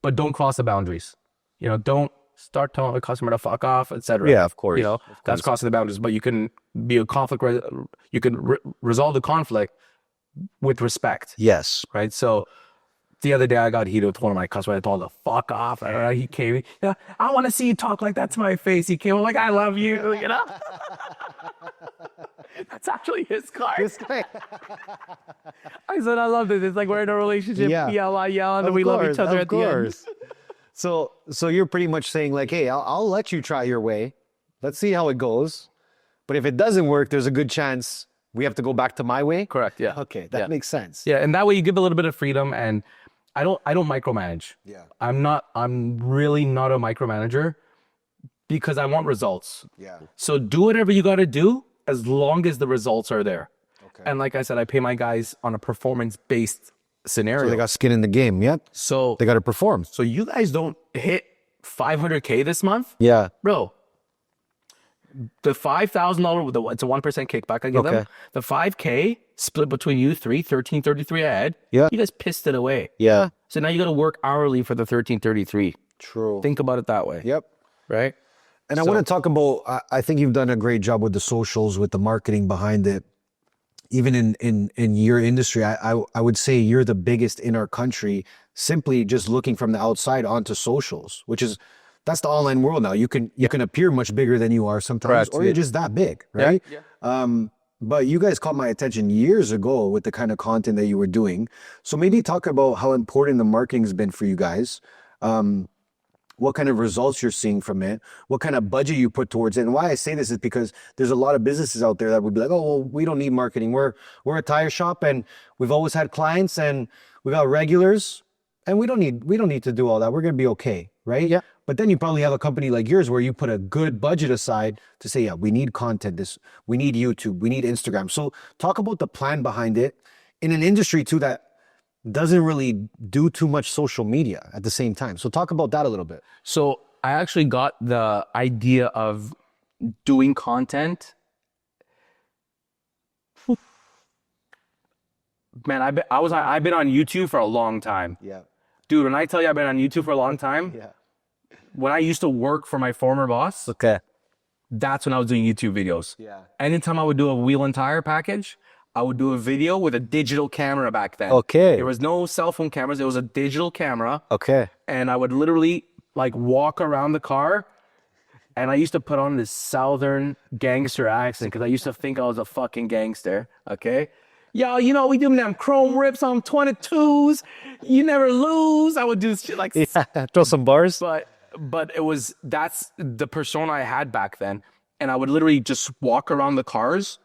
but don't cross the boundaries. You know, don't start telling the customer to fuck off, etc. Yeah, of course. You know, that's crossing the boundaries. But you can be a conflict. You can resolve the conflict with respect. Yes. Right. So the other day I got heated with one of my customers. I told him to fuck off. He came, yeah, I want to see you talk like that to my face. He came, I'm like, I love you, you know? That's actually his car. This guy. I said, I love this. It's like we're in a relationship. Yeah. I yell, and then we love each other at the end. So you're pretty much saying like, hey, I'll let you try your way. Let's see how it goes. But if it doesn't work, there's a good chance we have to go back to my way. Correct. Yeah. Okay, that makes sense. Yeah, and that way you give a little bit of freedom, and I don't micromanage. Yeah. I'm really not a micromanager because I want results. Yeah. So do whatever you got to do as long as the results are there. Okay. And like I said, I pay my guys on a performance-based scenario. So they got skin in the game. Yep. So They got to perform. so you guys don't hit 500K this month, Yeah. bro. The $5,000, it's a 1% kickback I give them. Okay. The 5K split between you three, 1333 ahead. Yeah. You guys pissed it away. Yeah. So now you got to work hourly for the 1333. True. Think about it that way. Yep. Right? And I want to talk about, I think you've done a great job with the socials, with the marketing behind it. Even in your industry, I would say you're the biggest in our country, simply just looking from the outside onto socials, which is, that's the online world now. You can appear much bigger than you are sometimes, Correct. or you're just that big, right? Yeah. But you guys caught my attention years ago with the kind of content that you were doing. So maybe talk about how important the marketing has been for you guys. What kind of results you're seeing from it, what kind of budget you put towards it. And why I say this is because there's a lot of businesses out there that would be like, oh, well, we don't need marketing. We're a tire shop and we've always had clients and we got regulars and we don't need to do all that. We're going to be okay, right? Yeah. But then you probably have a company like yours where you put a good budget aside to say, yeah, we need content, we need YouTube, we need Instagram. So talk about the plan behind it in an industry too that doesn't really do too much social media at the same time. So talk about that a little bit. So I actually got the idea of doing content. Man, I've been on YouTube for a long time. Yeah. Dude, when I tell you I've been on YouTube for a long time, Yeah. when I used to work for my former boss, Okay. that's when I was doing YouTube videos. Yeah. Anytime I would do a wheel and tire package, I would do a video with a digital camera back then. Okay. There was no cell phone cameras. It was a digital camera. Okay. And I would literally like walk around the car. And I used to put on this Southern gangster accent because I used to think I was a fucking gangster. Okay. Yo, you know, we do them chrome rips on 22s. You never lose. I would do shit like Yeah. Throw some bars. but that's the persona I had back then. And I would literally just walk around the cars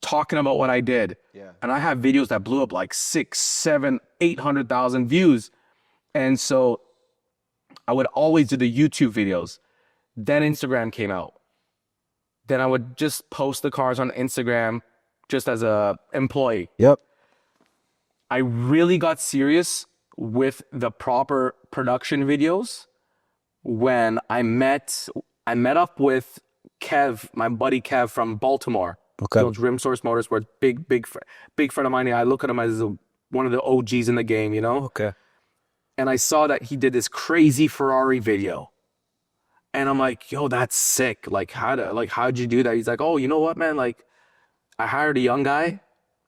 talking about what I did. Yeah. And I have videos that blew up like 6, 7, 800,000 views. And so I would always do the YouTube videos. Then Instagram came out. Then I would just post the cars on Instagram just as a employee. Yep. I really got serious with the proper production videos when I met up with Kev, my buddy Kev from Baltimore. Okay. He owns Rim Source Motorsports, big friend of mine. I look at him as one of the OGs in the game, you know? Okay. And I saw that he did this crazy Ferrari video. And I'm like, yo, that's sick. How'd you do that? He's like, oh, you know what, man? Like, I hired a young guy,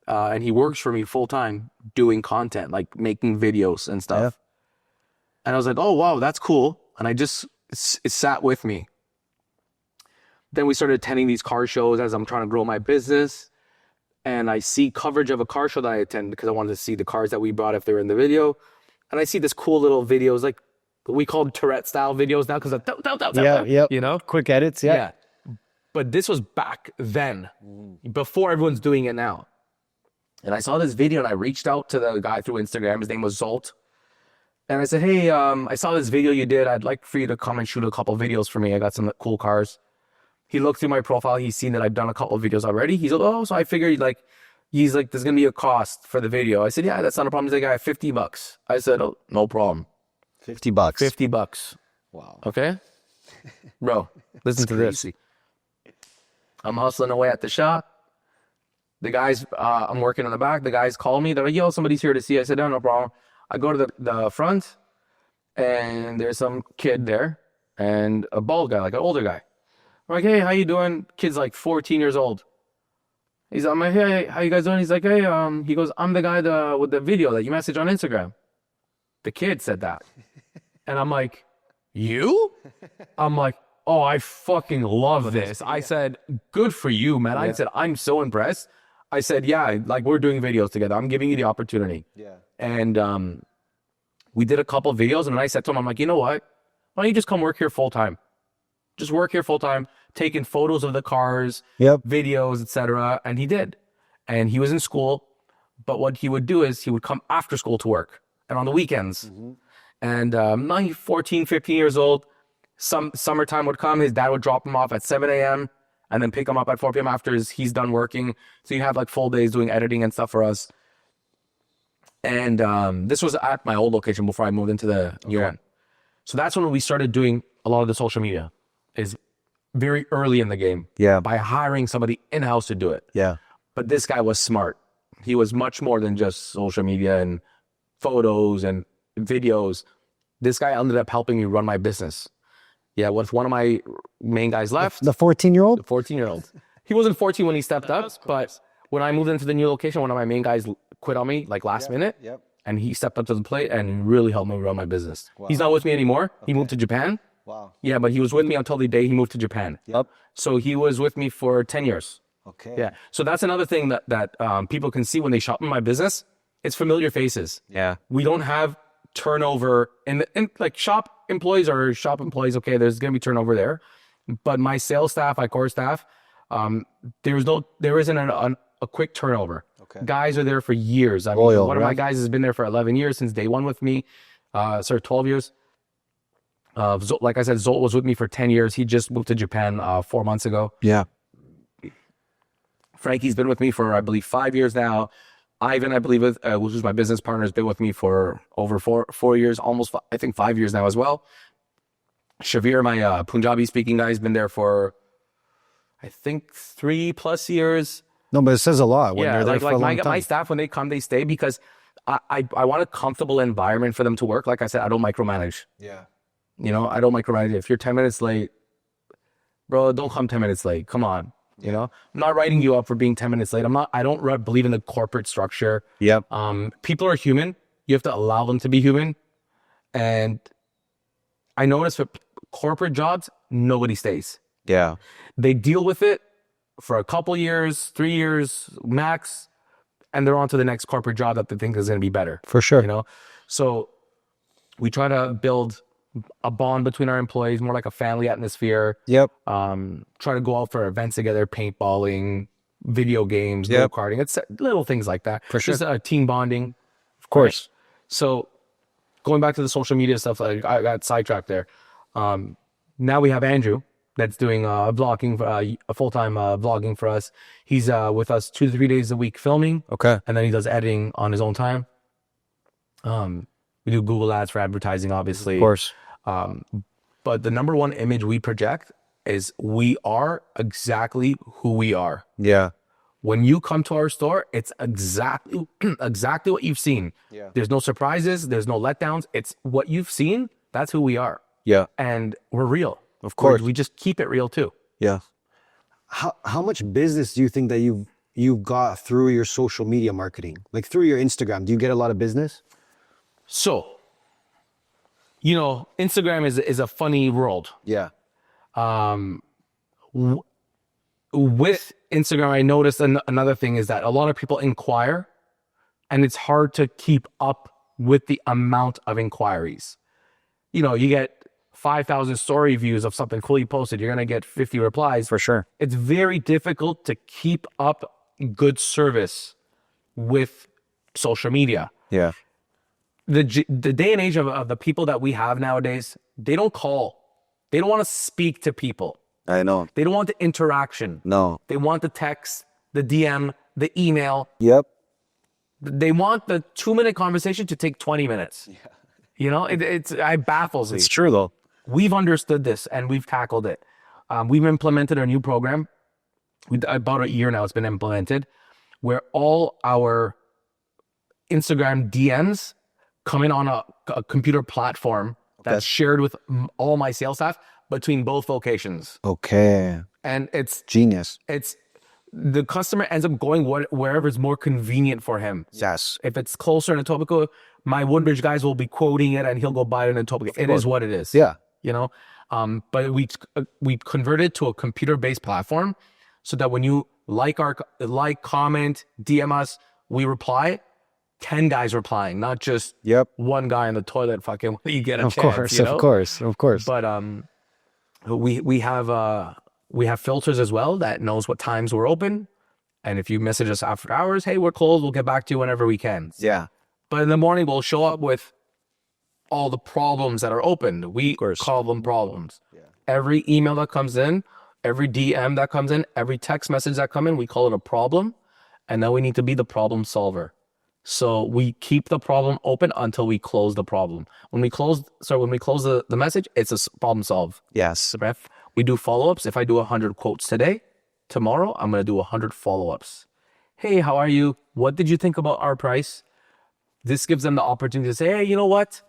and he works for me full time doing content, like making videos and stuff. Yeah. And I was like, oh, wow, that's cool. And it sat with me. Then we started attending these car shows as I'm trying to grow my business. And I see coverage of a car show that I attend because I wanted to see the cars that we brought if they were in the video. And I see this cool little videos, like we call them Tourette style videos now because of Yeah. you know? Quick edits. Yeah. But this was back then, before everyone's doing it now. And I saw this video and I reached out to the guy through Instagram. His name was Zolt. And I said, hey, I saw this video you did. I'd like for you to come and shoot a couple videos for me. I got some cool cars. He looked through my profile. He's seen that I've done a couple of videos already. He's like, oh, so I figured he's like, there's going to be a cost for the video. I said, yeah, that's not a problem. He's like, I have $50. I said, oh, no problem. $50. $50. Wow. Okay. Bro, listen to this. I'm hustling away at the shop. The guys, I'm working in the back. The guys call me. They're like, yo, somebody's here to see. I said, no problem. I go to the front and there's some kid there and a bald guy, like an older guy. I'm like, hey, how you doing? Kid's like 14 years old. I'm like, hey, how you guys doing? He's like, hey, he goes, I'm the guy with the video that you messaged on Instagram. the kid said that. And I'm like, you? I'm like, oh, I fucking love this. I said, good for you, man. I said, I'm so impressed. I said, yeah, like we're doing videos together. I'm giving you the opportunity. Yeah. And we did a couple of videos, and I said to him, I'm like, you know what? Why don't you just come work here full time? Just work here full time, taking photos of the cars, videos, etc. And he did. And he was in school, but what he would do is he would come after school to work and on the weekends. And 14, 15 years old, summertime would come, his dad would drop him off at 7 a.m. and then pick him up at 4 p.m. after he's done working. So you have like full days doing editing and stuff for us. And this was at my old location before I moved into the new one. So that's when we started doing a lot of the social media, is very early in the game. Yeah. By hiring somebody in-house to do it. Yeah. But this guy was smart. He was much more than just social media and photos and videos. This guy ended up helping me run my business. Yeah, with one of my main guys left. The 14-year-old? The 14-year-old. He wasn't 14 when he stepped up, but when I moved into the new location, one of my main guys quit on me like last minute. Yep. And he stepped up to the plate and really helped me run my business. Wow. He's not with me anymore. He moved to Japan. Wow. Yeah, but he was with me until the day he moved to Japan. Yep. So he was with me for 10 years. Okay. Yeah. So that's another thing that people can see when they shop in my business. It's familiar faces. Yeah. We don't have turnover and like shop employees are shop employees. Okay, there's gonna be turnover there, but my sales staff, my core staff, there isn't a quick turnover. Okay. Guys are there for years. I mean, Loyal, one of my guys has been there for 11 years since day one with me. 12 years. Like I said, Zolt was with me for 10 years. He just moved to Japan 4 months ago. Yeah. Frankie's been with me for, I believe, 5 years now. Ivan, I believe, who's my business partner, has been with me for over four years, almost, I think, 5 years now as well. Shavir, my Punjabi speaking guy, has been there for, I think, 3+ years. No, but it says a lot when they're there for a long time. My staff, when they come, they stay because I want a comfortable environment for them to work. Like I said, I don't micromanage. Yeah. You know, I don't micromanage. If you're 10 minutes late, bro, don't come 10 minutes late. Come on. You know, I'm not writing you up for being 10 minutes late. I don't believe in the corporate structure. Yep. People are human. You have to allow them to be human. And I notice for corporate jobs, nobody stays. Yeah. They deal with it for a couple years, 3 years max, and they're on to the next corporate job that they think is going to be better. For sure. You know, so we try to build a bond between our employees, more like a family atmosphere. Yep. Try to go out for events together, paintballing, video games, go-karting. It's little things like that. For sure. Just team bonding. Of course. Right? So going back to the social media stuff, I got sidetracked there. Now we have Andrew that's doing vlogging, a full-time vlogging for us. He's with us 2 to 3 days a week filming. Okay. And then he does editing on his own time. We do Google ads for advertising, obviously. Of course. But the number one image we project is we are exactly who we are. Yeah. When you come to our store, it's exactly what you've seen. Yeah. There's no surprises. There's no letdowns. It's what you've seen. That's who we are. Yeah. And we're real. Of course. We just keep it real too. Yeah. How much business do you think that you've got through your social media marketing? Like through your Instagram, do you get a lot of business? So, you know, Instagram is a funny world. Yeah. With Instagram, I noticed another thing is that a lot of people inquire, and it's hard to keep up with the amount of inquiries. You know, you get 5,000 story views of something cool you posted, you're going to get 50 replies. For sure. It's very difficult to keep up good service with social media. Yeah. The day and age of the people that we have nowadays, they don't call. They don't want to speak to people. I know. They don't want the interaction. No. They want the text, the DM, the email. Yep. They want the 2-minute conversation to take 20 minutes. Yeah. You know, it baffles me. It's true though. We've understood this and we've tackled it. We've implemented a new program. About a year now it's been implemented, where all our Instagram DMs come in on a computer platform that's shared with all my sales staff between both locations. Okay. And it's genius. It's the customer ends up going wherever is more convenient for him. Yes. If it's closer in Etobicoke, my Woodbridge guys will be quoting it and he'll go buy it in Etobicoke. It is what it is. Yeah. You know, but we converted to a computer-based platform so that when you like, comment, DM us, we reply. 10 guys replying, not just one guy in the toilet fucking when you get a chance. Of course. But we have filters as well that knows what times we're open. And if you message us after hours, hey, we're closed, we'll get back to you whenever we can. Yeah. But in the morning, we'll show up with all the problems that are open. We call them problems. Yeah. Every email that comes in, every DM that comes in, every text message that comes in, we call it a problem. And now we need to be the problem solver. So we keep the problem open until we close the problem. When we close the message, it's a problem solve. Yes. We do follow-ups. If I do 100 quotes today, tomorrow, I'm going to do 100 follow-ups. Hey, how are you? What did you think about our price? This gives them the opportunity to say, hey, you know what?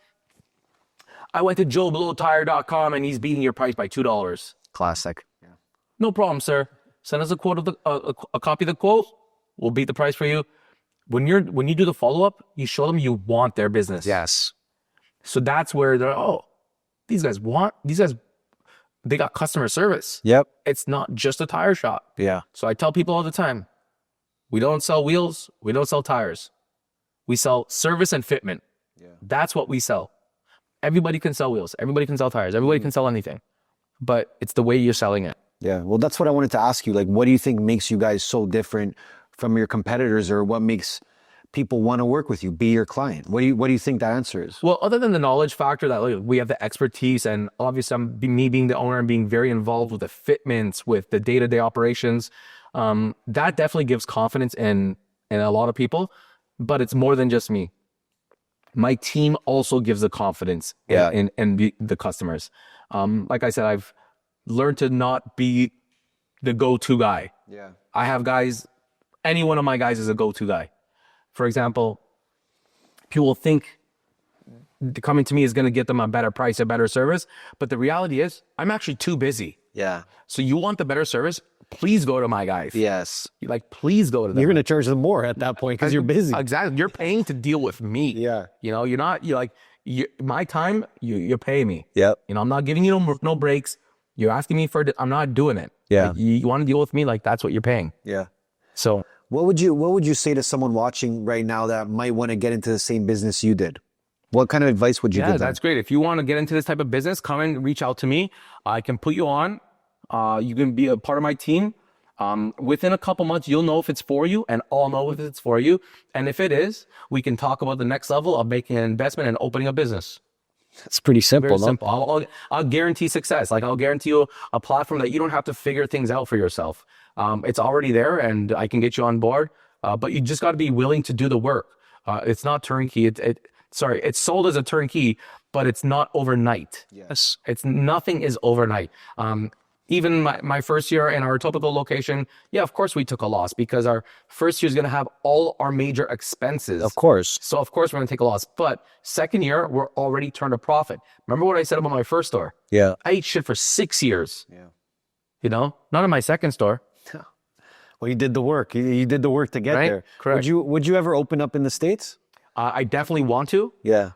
I went to joeblowtire.com and he's beating your price by $2. Classic. Yeah. No problem, sir. Send us a quote of a copy of the quote. We'll beat the price for you. When you do the follow-up, you show them you want their business. Yes. So that's where these guys, they got customer service. Yep. It's not just a tire shop. Yeah. So I tell people all the time, we don't sell wheels. We don't sell tires. We sell service and fitment. Yeah. That's what we sell. Everybody can sell wheels. Everybody can sell tires. Everybody can sell anything. But it's the way you're selling it. Yeah. Well, that's what I wanted to ask you. Like, what do you think makes you guys so different from your competitors, or what makes people want to work with you, be your client? What do you think that answer is? Well, other than the knowledge factor that we have the expertise, and obviously me being the owner and being very involved with the fitments, with the day-to-day operations, that definitely gives confidence in a lot of people. But it's more than just me. My team also gives the confidence in the customers. Like I said, I've learned to not be the go-to guy. Yeah. I have guys. Any one of my guys is a go-to guy. For example, people think coming to me is going to get them a better price, a better service. But the reality is I'm actually too busy. Yeah. So you want the better service? Please go to my guys. Yes. Please go to them. You're going to charge them more at that point because you're busy. Exactly. You're paying to deal with me. Yeah. My time, you pay me. Yep. I'm not giving you no breaks. You're asking me I'm not doing it. Yeah. You want to deal with me, that's what you're paying. Yeah. So what would you say to someone watching right now that might want to get into the same business you did? What kind of advice would you give them? Yeah, that's great. If you want to get into this type of business, come and reach out to me. I can put you on. You can be a part of my team. Within a couple months, you'll know if it's for you, and I'll know if it's for you. And if it is, we can talk about the next level of making an investment and opening a business. It's pretty simple. Very simple. I'll guarantee success. I'll guarantee you a platform that you don't have to figure things out for yourself. It's already there, and I can get you on board. But you just got to be willing to do the work. It's not turnkey. It's sold as a turnkey, but it's not overnight. Yes. Nothing is overnight. Even my first year in our typical location, of course we took a loss because our first year is going to have all our major expenses. Of course. So of course we're going to take a loss. But second year, we're already turned a profit. Remember what I said about my first store? Yeah. I ate shit for 6 years. Yeah. Not in my second store. Well, you did the work. You did the work to get there. Correct. Would you ever open up in the States? I definitely want to. Yeah.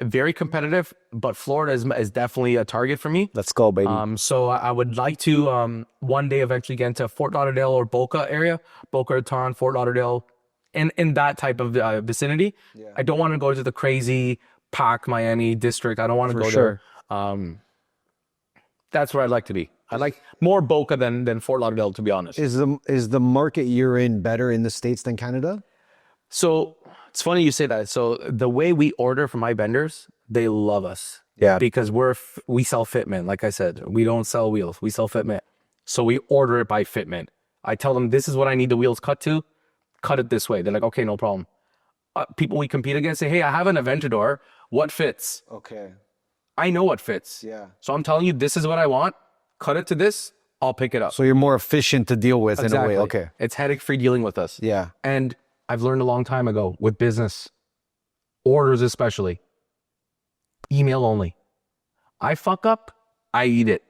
Very competitive, but Florida is definitely a target for me. Let's go, baby. So I would like to one day eventually get into Fort Lauderdale or Boca area, Boca Raton, Fort Lauderdale, in that type of vicinity. Yeah. I don't want to go to the crazy Pac Miami district. I don't want to go there. That's where I'd like to be. I like more Boca than Fort Lauderdale, to be honest. Is the market you're in better in the States than Canada? So it's funny you say that. So the way we order from my vendors, they love us. Yeah. Because we sell fitment. Like I said, we don't sell wheels. We sell fitment. So we order it by fitment. I tell them, this is what I need the wheels cut to. Cut it this way. They're like, okay, no problem. People we compete against say, hey, I have an Aventador. What fits? Okay. I know what fits. Yeah. So I'm telling you, this is what I want. Cut it to this. I'll pick it up. So you're more efficient to deal with in a way. Okay. It's headache-free dealing with us. Yeah. And I've learned a long time ago with business, orders especially, email only. I fuck up, I eat it.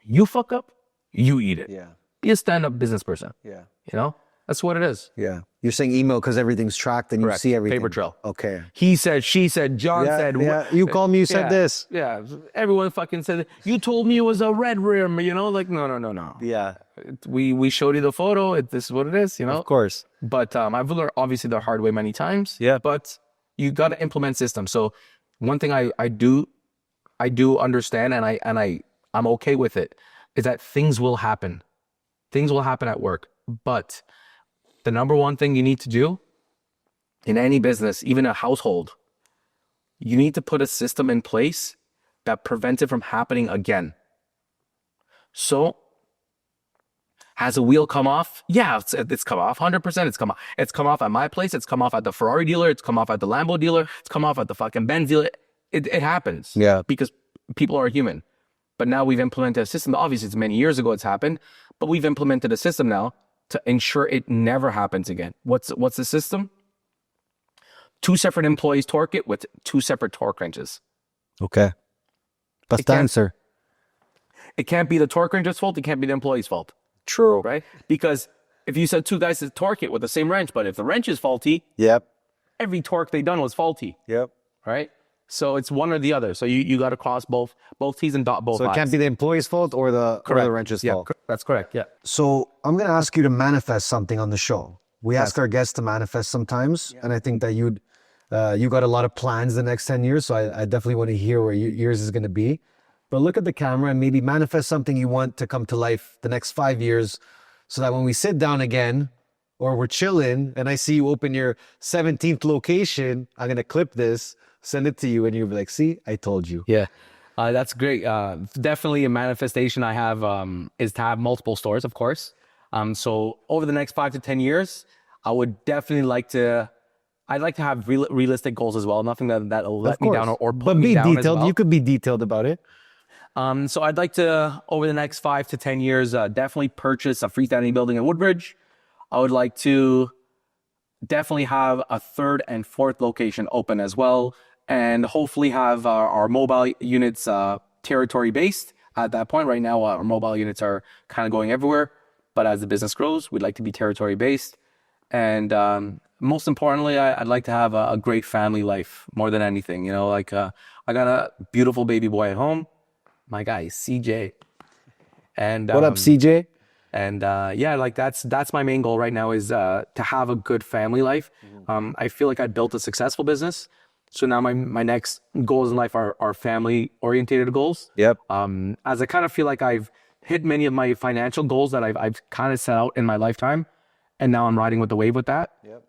You fuck up, you eat it. Yeah. Be a stand-up business person. Yeah. You know, that's what it is. Yeah. You're saying email because everything's tracked and you Correct. see everything. Paper trail. Okay. He said, she said, John said. Yeah. You called me, you said this. Yeah. Everyone fucking said, you told me it was a red rim, you know, like, no. Yeah. We showed you the photo. This is what it is, you know? Of course. But I've learned obviously the hard way many times. Yeah. But you got to implement systems. So one thing I do understand and I'm okay with it is that things will happen. Things will happen at work. But the number one thing you need to do in any business, even a household, you need to put a system in place that prevents it from happening again. So, has a wheel come off? Yeah, it's come off. 100% it's come off. It's come off at my place. It's come off at the Ferrari dealer. It's come off at the Lambo dealer. It's come off at the fucking Benz dealer. It happens. Yeah. Because people are human. But now we've implemented a system. Obviously, it's many years ago it's happened. But we've implemented a system now to ensure it never happens again. What's the system? 2 separate employees torque it with 2 separate torque wrenches. Okay. That's the answer. It can't be the torque wrench's fault. It can't be the employee's fault. True. Right? Because if you said 2 guys to torque it with the same wrench, but if the wrench is faulty, Yep. every torque they done was faulty. Yep. Right? So it's one or the other. So you got to cross both T's and dot both So it I's. can't be the employee's fault or the wrench's Yeah, fault. that's correct. Yeah. So I'm going to ask you to manifest something on the show. We ask our guests to manifest sometimes, and I think that you got a lot of plans the next 10 years. So I definitely want to hear where yours is going to be. But look at the camera and maybe manifest something you want to come to life the next 5 years, so that when we sit down again or we're chilling and I see you open your 17th location, I'm going to clip this, send it to you, and you'll be like, see, I told you. Yeah. That's great. Definitely a manifestation I have is to have multiple stores, of course. So over the next 5 to 10 years, I would definitely I'd like to have realistic goals as well. Nothing that'll let me down or put me down. But be detailed. As well. You could be detailed about it. So I'd like to, over the next 5 to 10 years, definitely purchase a freestanding building in Woodbridge. I would like to definitely have a 3rd and 4th location open as well. And hopefully have our mobile units territory based at that point. Right now, our mobile units are kind of going everywhere. But as the business grows, we'd like to be territory based. And most importantly, I'd like to have a great family life more than anything. You know, like I got a beautiful baby boy at home. My guy, CJ. And What up, CJ? And yeah, like that's my main goal right now is to have a good family life. I feel like I built a successful business. So now my next goals in life are family orientated goals. Yep. As I kind of feel like I've hit many of my financial goals that I've kind of set out in my lifetime, and now I'm riding with the wave with that. Yep.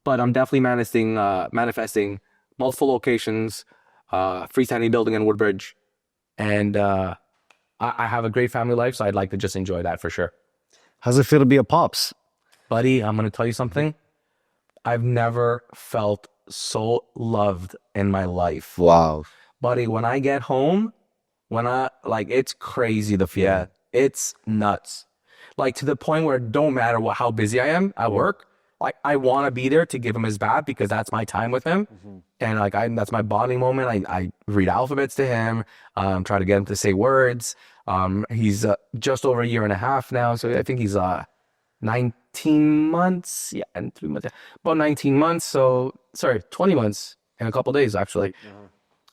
But I'm definitely manifesting multiple locations, freestanding building in Woodbridge, and I have a great family life, so I'd like to just enjoy that for sure. How's it feel to be a pops? Buddy, I'm gonna tell you something. I've never felt so loved in my life. Wow. Buddy, when I get home, it's crazy the feeling. Yeah. It's nuts. Like to the point where it don't matter how busy I am at work, like I want to be there to give him his bath because that's my time with him. And that's my bonding moment. I read alphabets to him, try to get him to say words. He's just over a year and a half now. So I think he's 19 months. Yeah, and 3 months. About 19 months. So, sorry, 20 months in a couple of days, actually.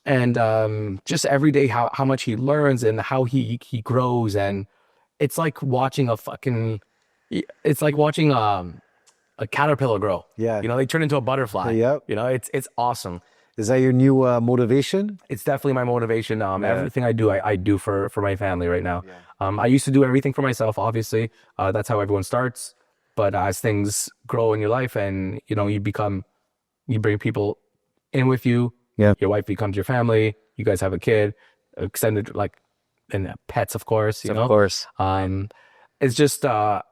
And just every day, how much he learns and how he grows. And it's like watching a caterpillar grow. Yeah. You know, they turn into a butterfly. Yep. You know, it's awesome. Is that your new motivation? It's definitely my motivation. Everything I do, I do for my family right now. I used to do everything for myself, obviously. That's how everyone starts. But as things grow in your life and, you know, you bring people in with you. Yeah. Your wife becomes your family. You guys have a kid, extended, and pets, of course, you know? Of course. It's just, I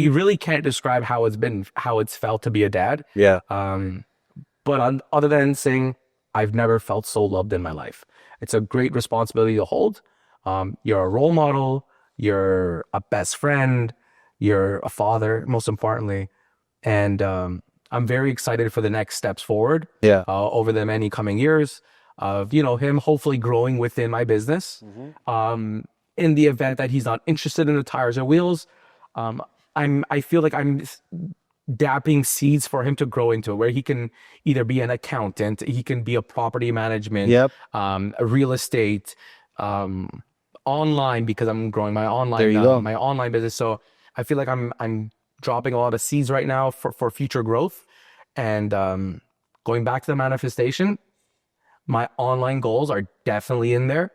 really can't describe how it's felt to be a dad. Yeah. But other than saying, I've never felt so loved in my life. It's a great responsibility to hold. You're a role model. You're a best friend. You're a father, most importantly. And I'm very excited for the next steps forward. Yeah. Over the many coming years of, him hopefully growing within my business. in the event that he's not interested in the tires or wheels, I feel like I'm dapping seeds for him to grow into, where he can either be an accountant, he can be a property management, Yep. a real estate, online, because I'm growing my online, There you go. my online business. So I feel like I'm dropping a lot of seeds right now for future growth. And going back to the manifestation, my online goals are definitely in there.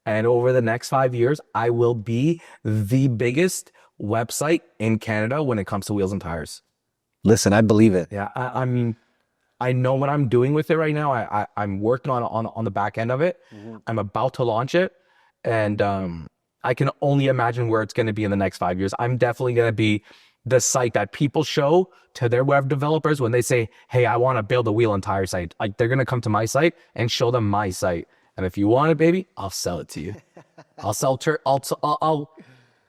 And over the next 5 years, I will be the biggest website in Canada when it comes to wheels and tires. Listen, I believe it. Yeah, I mean, I know what I'm doing with it right now. I'm working on the back end of it. I'm about to launch it, and I can only imagine where it's going to be in the next 5 years. I'm definitely going to be the site that people show to their web developers when they say, "Hey, I want to build a wheel and tire site." Like, they're going to come to my site and show them my site. And if you want it, baby, I'll sell it to you. I'll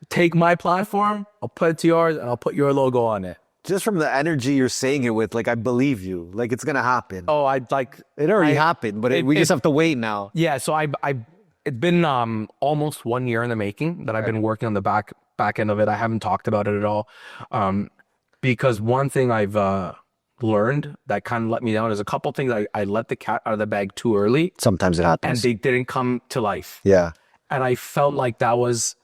take my platform, I'll put it to yours, and I'll put your logo on it. Just from the energy you're saying it with, like, I believe you. Like, it's gonna happen. Oh, I'd like It already happened, but we just have to wait now. Yeah, so it's been almost 1 year in the making that I've been working on the back end of it. I haven't talked about it at all, because one thing I've learned that kind of let me down is a couple things. I let the cat out of the bag too early, Sometimes it and happens. they didn't come to life. Yeah. And I felt like that was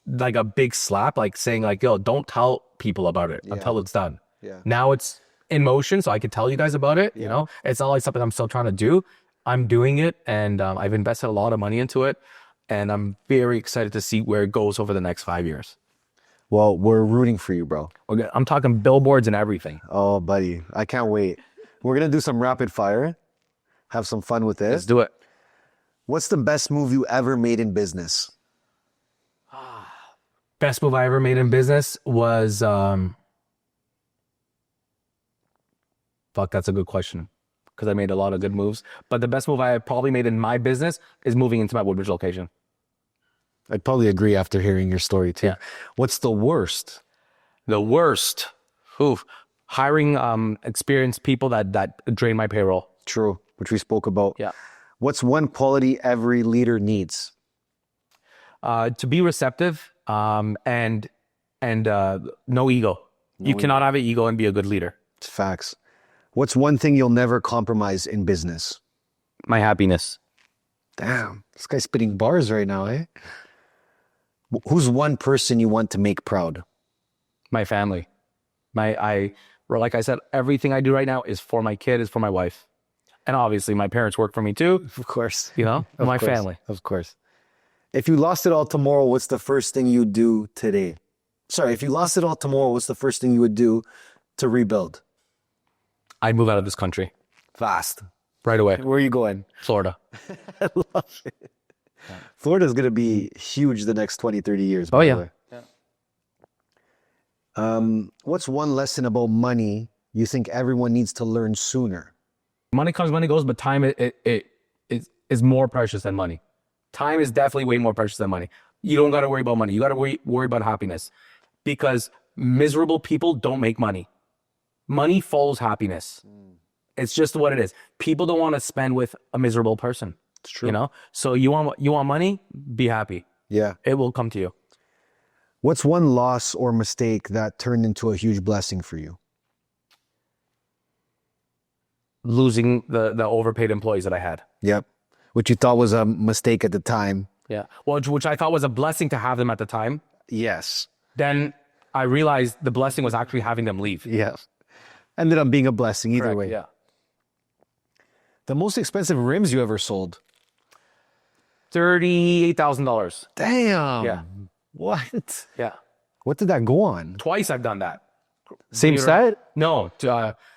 like a big slap, like saying like, "Yo, don't tell people about it until it's done." Yeah. Now it's in motion, so I can tell you guys about it. You know, it's not like something I'm still trying to do. I'm doing it, and I've invested a lot of money into it, and I'm very excited to see where it goes over the next 5 years. Well, we're rooting for you, bro. I'm talking billboards and everything. Oh, buddy, I can't wait. We're gonna do some rapid fire. Have some fun with Let's this. do it. What's the best move you ever made in business? Best move I ever made in business was fuck, that's a good question, because I made a lot of good moves. But the best move I probably made in my business is moving into my Woodbridge location. I'd probably agree after hearing your story too. Yeah. What's the worst? The worst, hiring experienced people that drain my payroll. True, which we spoke about. Yeah. What's one quality every leader needs? To be receptive, and no ego. You cannot have an ego and be a good leader. It's facts. What's one thing you'll never compromise in business? My happiness. Damn, this guy's spitting bars right now, eh? Who's one person you want to make proud? My family. Like I said, everything I do right now is for my kid, is for my wife. And obviously my parents work for me too, Of course. you know, Of my course. family. Of course. If you lost it all tomorrow, what's the first thing you do today? Sorry, if you lost it all tomorrow, what's the first thing you would do to rebuild? I'd move out of this country Fast. right away. Where are you going? Florida. I love it. Florida's going to be huge the next 20, 30 years. Oh, by the yeah. way. What's one lesson about money you think everyone needs to learn sooner? Money comes, money goes, but time is more precious than money. Time is definitely way more precious than money. You don't got to worry about money. You got to worry about happiness, because miserable people don't make money. Money follows happiness. It's just what it is. People don't want to spend with a miserable person. It's true. You know, so you want money, be happy. Yeah. It will come to you. What's one loss or mistake that turned into a huge blessing for you? Losing the overpaid employees that I had. Yep. Which you thought was a mistake at the time. Yeah. Well, which I thought was a blessing to have them at the time. Yes. Then I realized the blessing was actually having them leave. Yeah. Ended up being a blessing either Correct, way. yeah. The most expensive rims you ever sold? $38,000. Damn. Yeah. What? Yeah. What did that go on? Twice I've done that. Same set? No.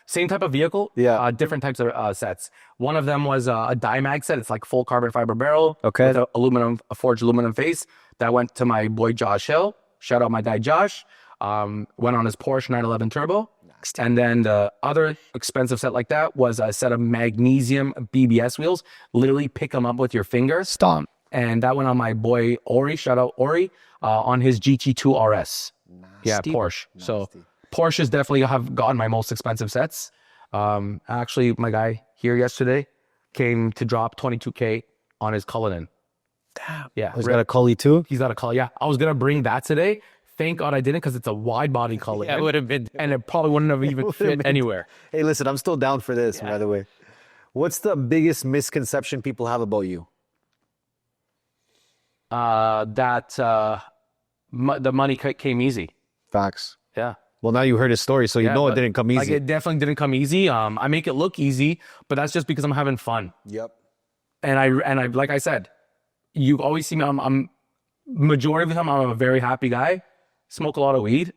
Same type of vehicle. Yeah. Different types of sets. One of them was a Dimag set. It's like full carbon fiber barrel. Okay. With a forged aluminum face. That went to my boy Josh Hill. Shout out my guy Josh. Went on his Porsche 911 Turbo. And then the other expensive set like that was a set of magnesium BBS wheels. Literally pick them up with your fingers. Stomp. And that went on my boy Ori. Shout out Ori. On his GT2 RS. Yeah, Porsche. So Porsches definitely have gotten my most expensive sets. Actually, my guy here yesterday came to drop $22K on his Cullinan. Yeah. He's got a Cully too. He's got a color. Yeah. I was going to bring that today. Thank God I didn't because it's a wide body color. Yeah, it would have been. And it probably wouldn't have even fit anywhere. Hey, listen, I'm still down for this, by the way. What's the biggest misconception people have about you? The money came easy. Facts. Yeah. Well, now you heard his story, so you know it but, didn't come easy. Like it definitely didn't come easy. I make it look easy, but that's just because I'm having fun. Yep. And I like I said, you always see me. I'm majority of the time I'm a very happy guy. Smoke a lot of weed,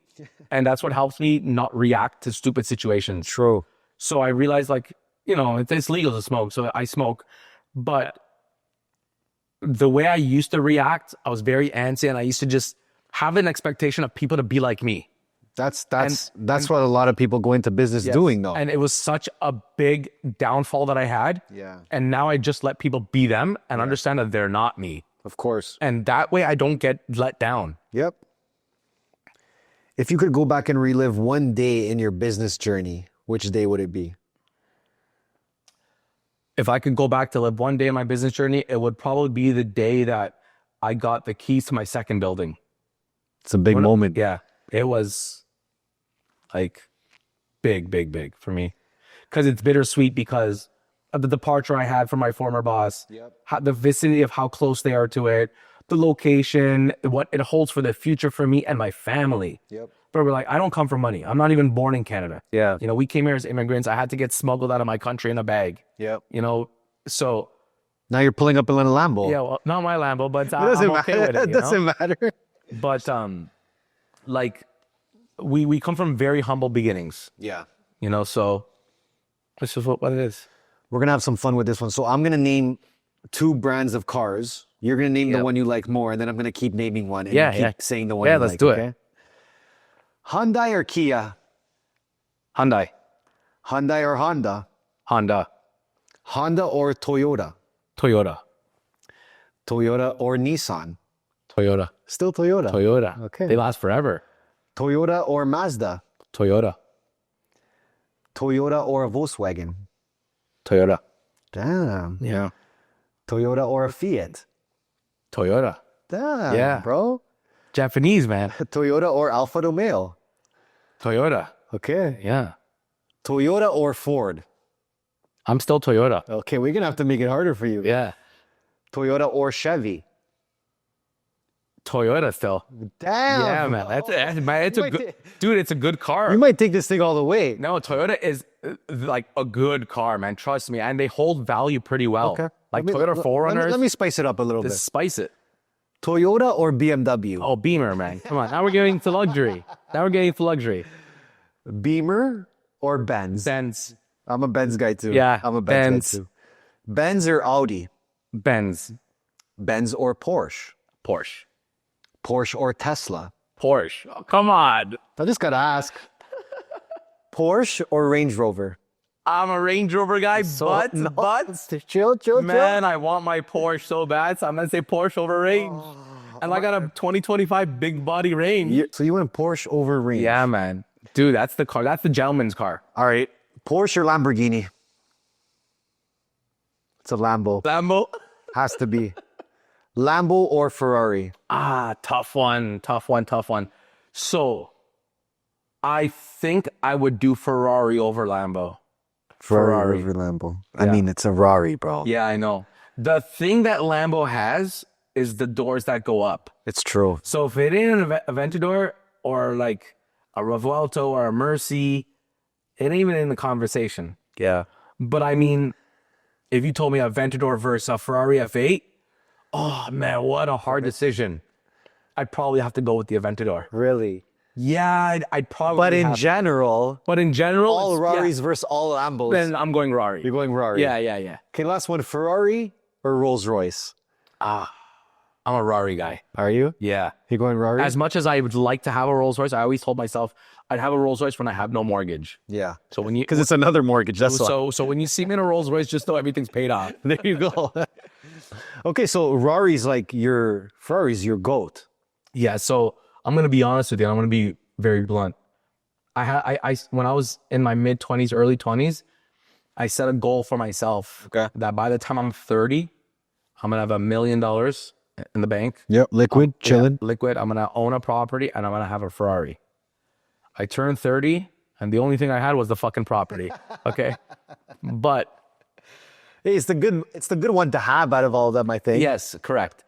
and that's what helps me not react to stupid situations. True. So I realized, like, you know, it's legal to smoke, so I smoke. But the way I used to react, I was very antsy, and I used to just have an expectation of people to be like me. That's what a lot of people go into business doing, though. And it was such a big downfall that I had. Yeah. And now I just let people be them and understand that they're not me. Of course. And that way I don't get let down. Yep. If you could go back and relive one day in your business journey, which day would it be? If I could go back to live one day in my business journey, it would probably be the day that I got the keys to my second building. It's a big moment. Yeah. It was like big for me. Because it's bittersweet because of the departure I had from my former boss. Yep. The vicinity of how close they are to it, the location, what it holds for the future for me and my family. Yep. But we're like, I don't come from money. I'm not even born in Canada. Yeah. You know, we came here as immigrants. I had to get smuggled out of my country in a bag. Yep. You know, so Now you're pulling up in a Lambo. yeah, well, not my Lambo, but It doesn't I'm okay matter. with it. It doesn't matter. But like we come from very humble beginnings, Yeah. you know, so this is what it is. We're going to have some fun with this one. So I'm going to name 2 brands of cars. You're going to name the Yep. one you like more, and then I'm going to keep naming one and Yeah, keep yeah. saying the one Yeah, you let's like. do it. Okay? Hyundai or Kia? Hyundai, Hyundai or Honda? Honda, Honda or Toyota? Toyota, Toyota or Nissan? Toyota, Still Toyota. Toyota. Okay. They last forever. Toyota or Mazda? Toyota, Toyota or a Volkswagen? Toyota. Damn. Yeah. Toyota or a Fiat? Toyota. Damn, Yeah. bro. Japanese, man. Toyota or Alfa Romeo? Toyota. Okay. Yeah. Toyota or Ford? I'm still Toyota. Okay, we're going to have to make it harder for you. Yeah. Toyota or Chevy? Toyota still. Damn. Yeah, man. It's You a might good dude, it's a good car. You might take this thing all the way. No, Toyota is like a good car, man. Trust me. And they hold value pretty well. Okay. Like Let me- Toyota 4Runners. Let me spice it up a little Just bit. spice it. Toyota or BMW? Oh, Beamer, man. Come on. Now we're getting to luxury. Beamer or Benz? Benz. I'm a Benz guy too. Yeah, I'm a Benz Benz. guy too. Benz or Audi? Benz. Benz or Porsche? Porsche. Porsche or Tesla? Porsche. Oh, come on. I just gotta ask. Porsche or Range Rover? I'm a Range Rover guy, but Chill. man, I want my Porsche so bad. So I'm gonna say Porsche over Range. And I got a 2025 big body Range. So you went Porsche over Range? Yeah, man. Dude, that's the car. That's the gentleman's car. All right. Porsche or Lamborghini? It's a Lambo. Lambo. Has to be. Lambo or Ferrari? Tough one. So I think I would do Ferrari over Lambo. Ferrari. over Lambo. I Yeah. mean, it's a Rari, bro. Yeah, I know. The thing that Lambo has is the doors that go up. It's true. So if it ain't an Aventador or like a Revuelto or a Mercy, it ain't even in the conversation. Yeah. But I mean, if you told me Aventador versus a Ferrari F8, oh man, what a hard decision. I'd probably have to go with the Aventador. Really? Yeah, I'd probably. But in have- general, but in general, all it's- yeah, Raris versus all Lambos. then I'm going Rari. You're going Rari. Yeah. Okay, last one. Ferrari or Rolls Royce? I'm a Rari guy. Are you? Yeah. You going Rari? As much as I would like to have a Rolls Royce, I always told myself I'd have a Rolls Royce when I have no mortgage. yeah. So when you Because it's another mortgage. That's why. so when you see me in a Rolls Royce, just know everything's paid off. There you go. Okay, so Ferrari's your goat. Yeah. So I'm gonna be honest with you. I'm gonna be very blunt. I when I was in my mid 20s, early 20s, I set a goal for myself. Okay. That by the time I'm 30, I'm gonna have $1 million in the bank. Yep. Liquid, chilling. Yeah, liquid. I'm gonna own a property and I'm gonna have a Ferrari. I turned 30 and the only thing I had was the fucking property. Okay. But Hey, it's the good one to have out of all of them, I think. yes, correct.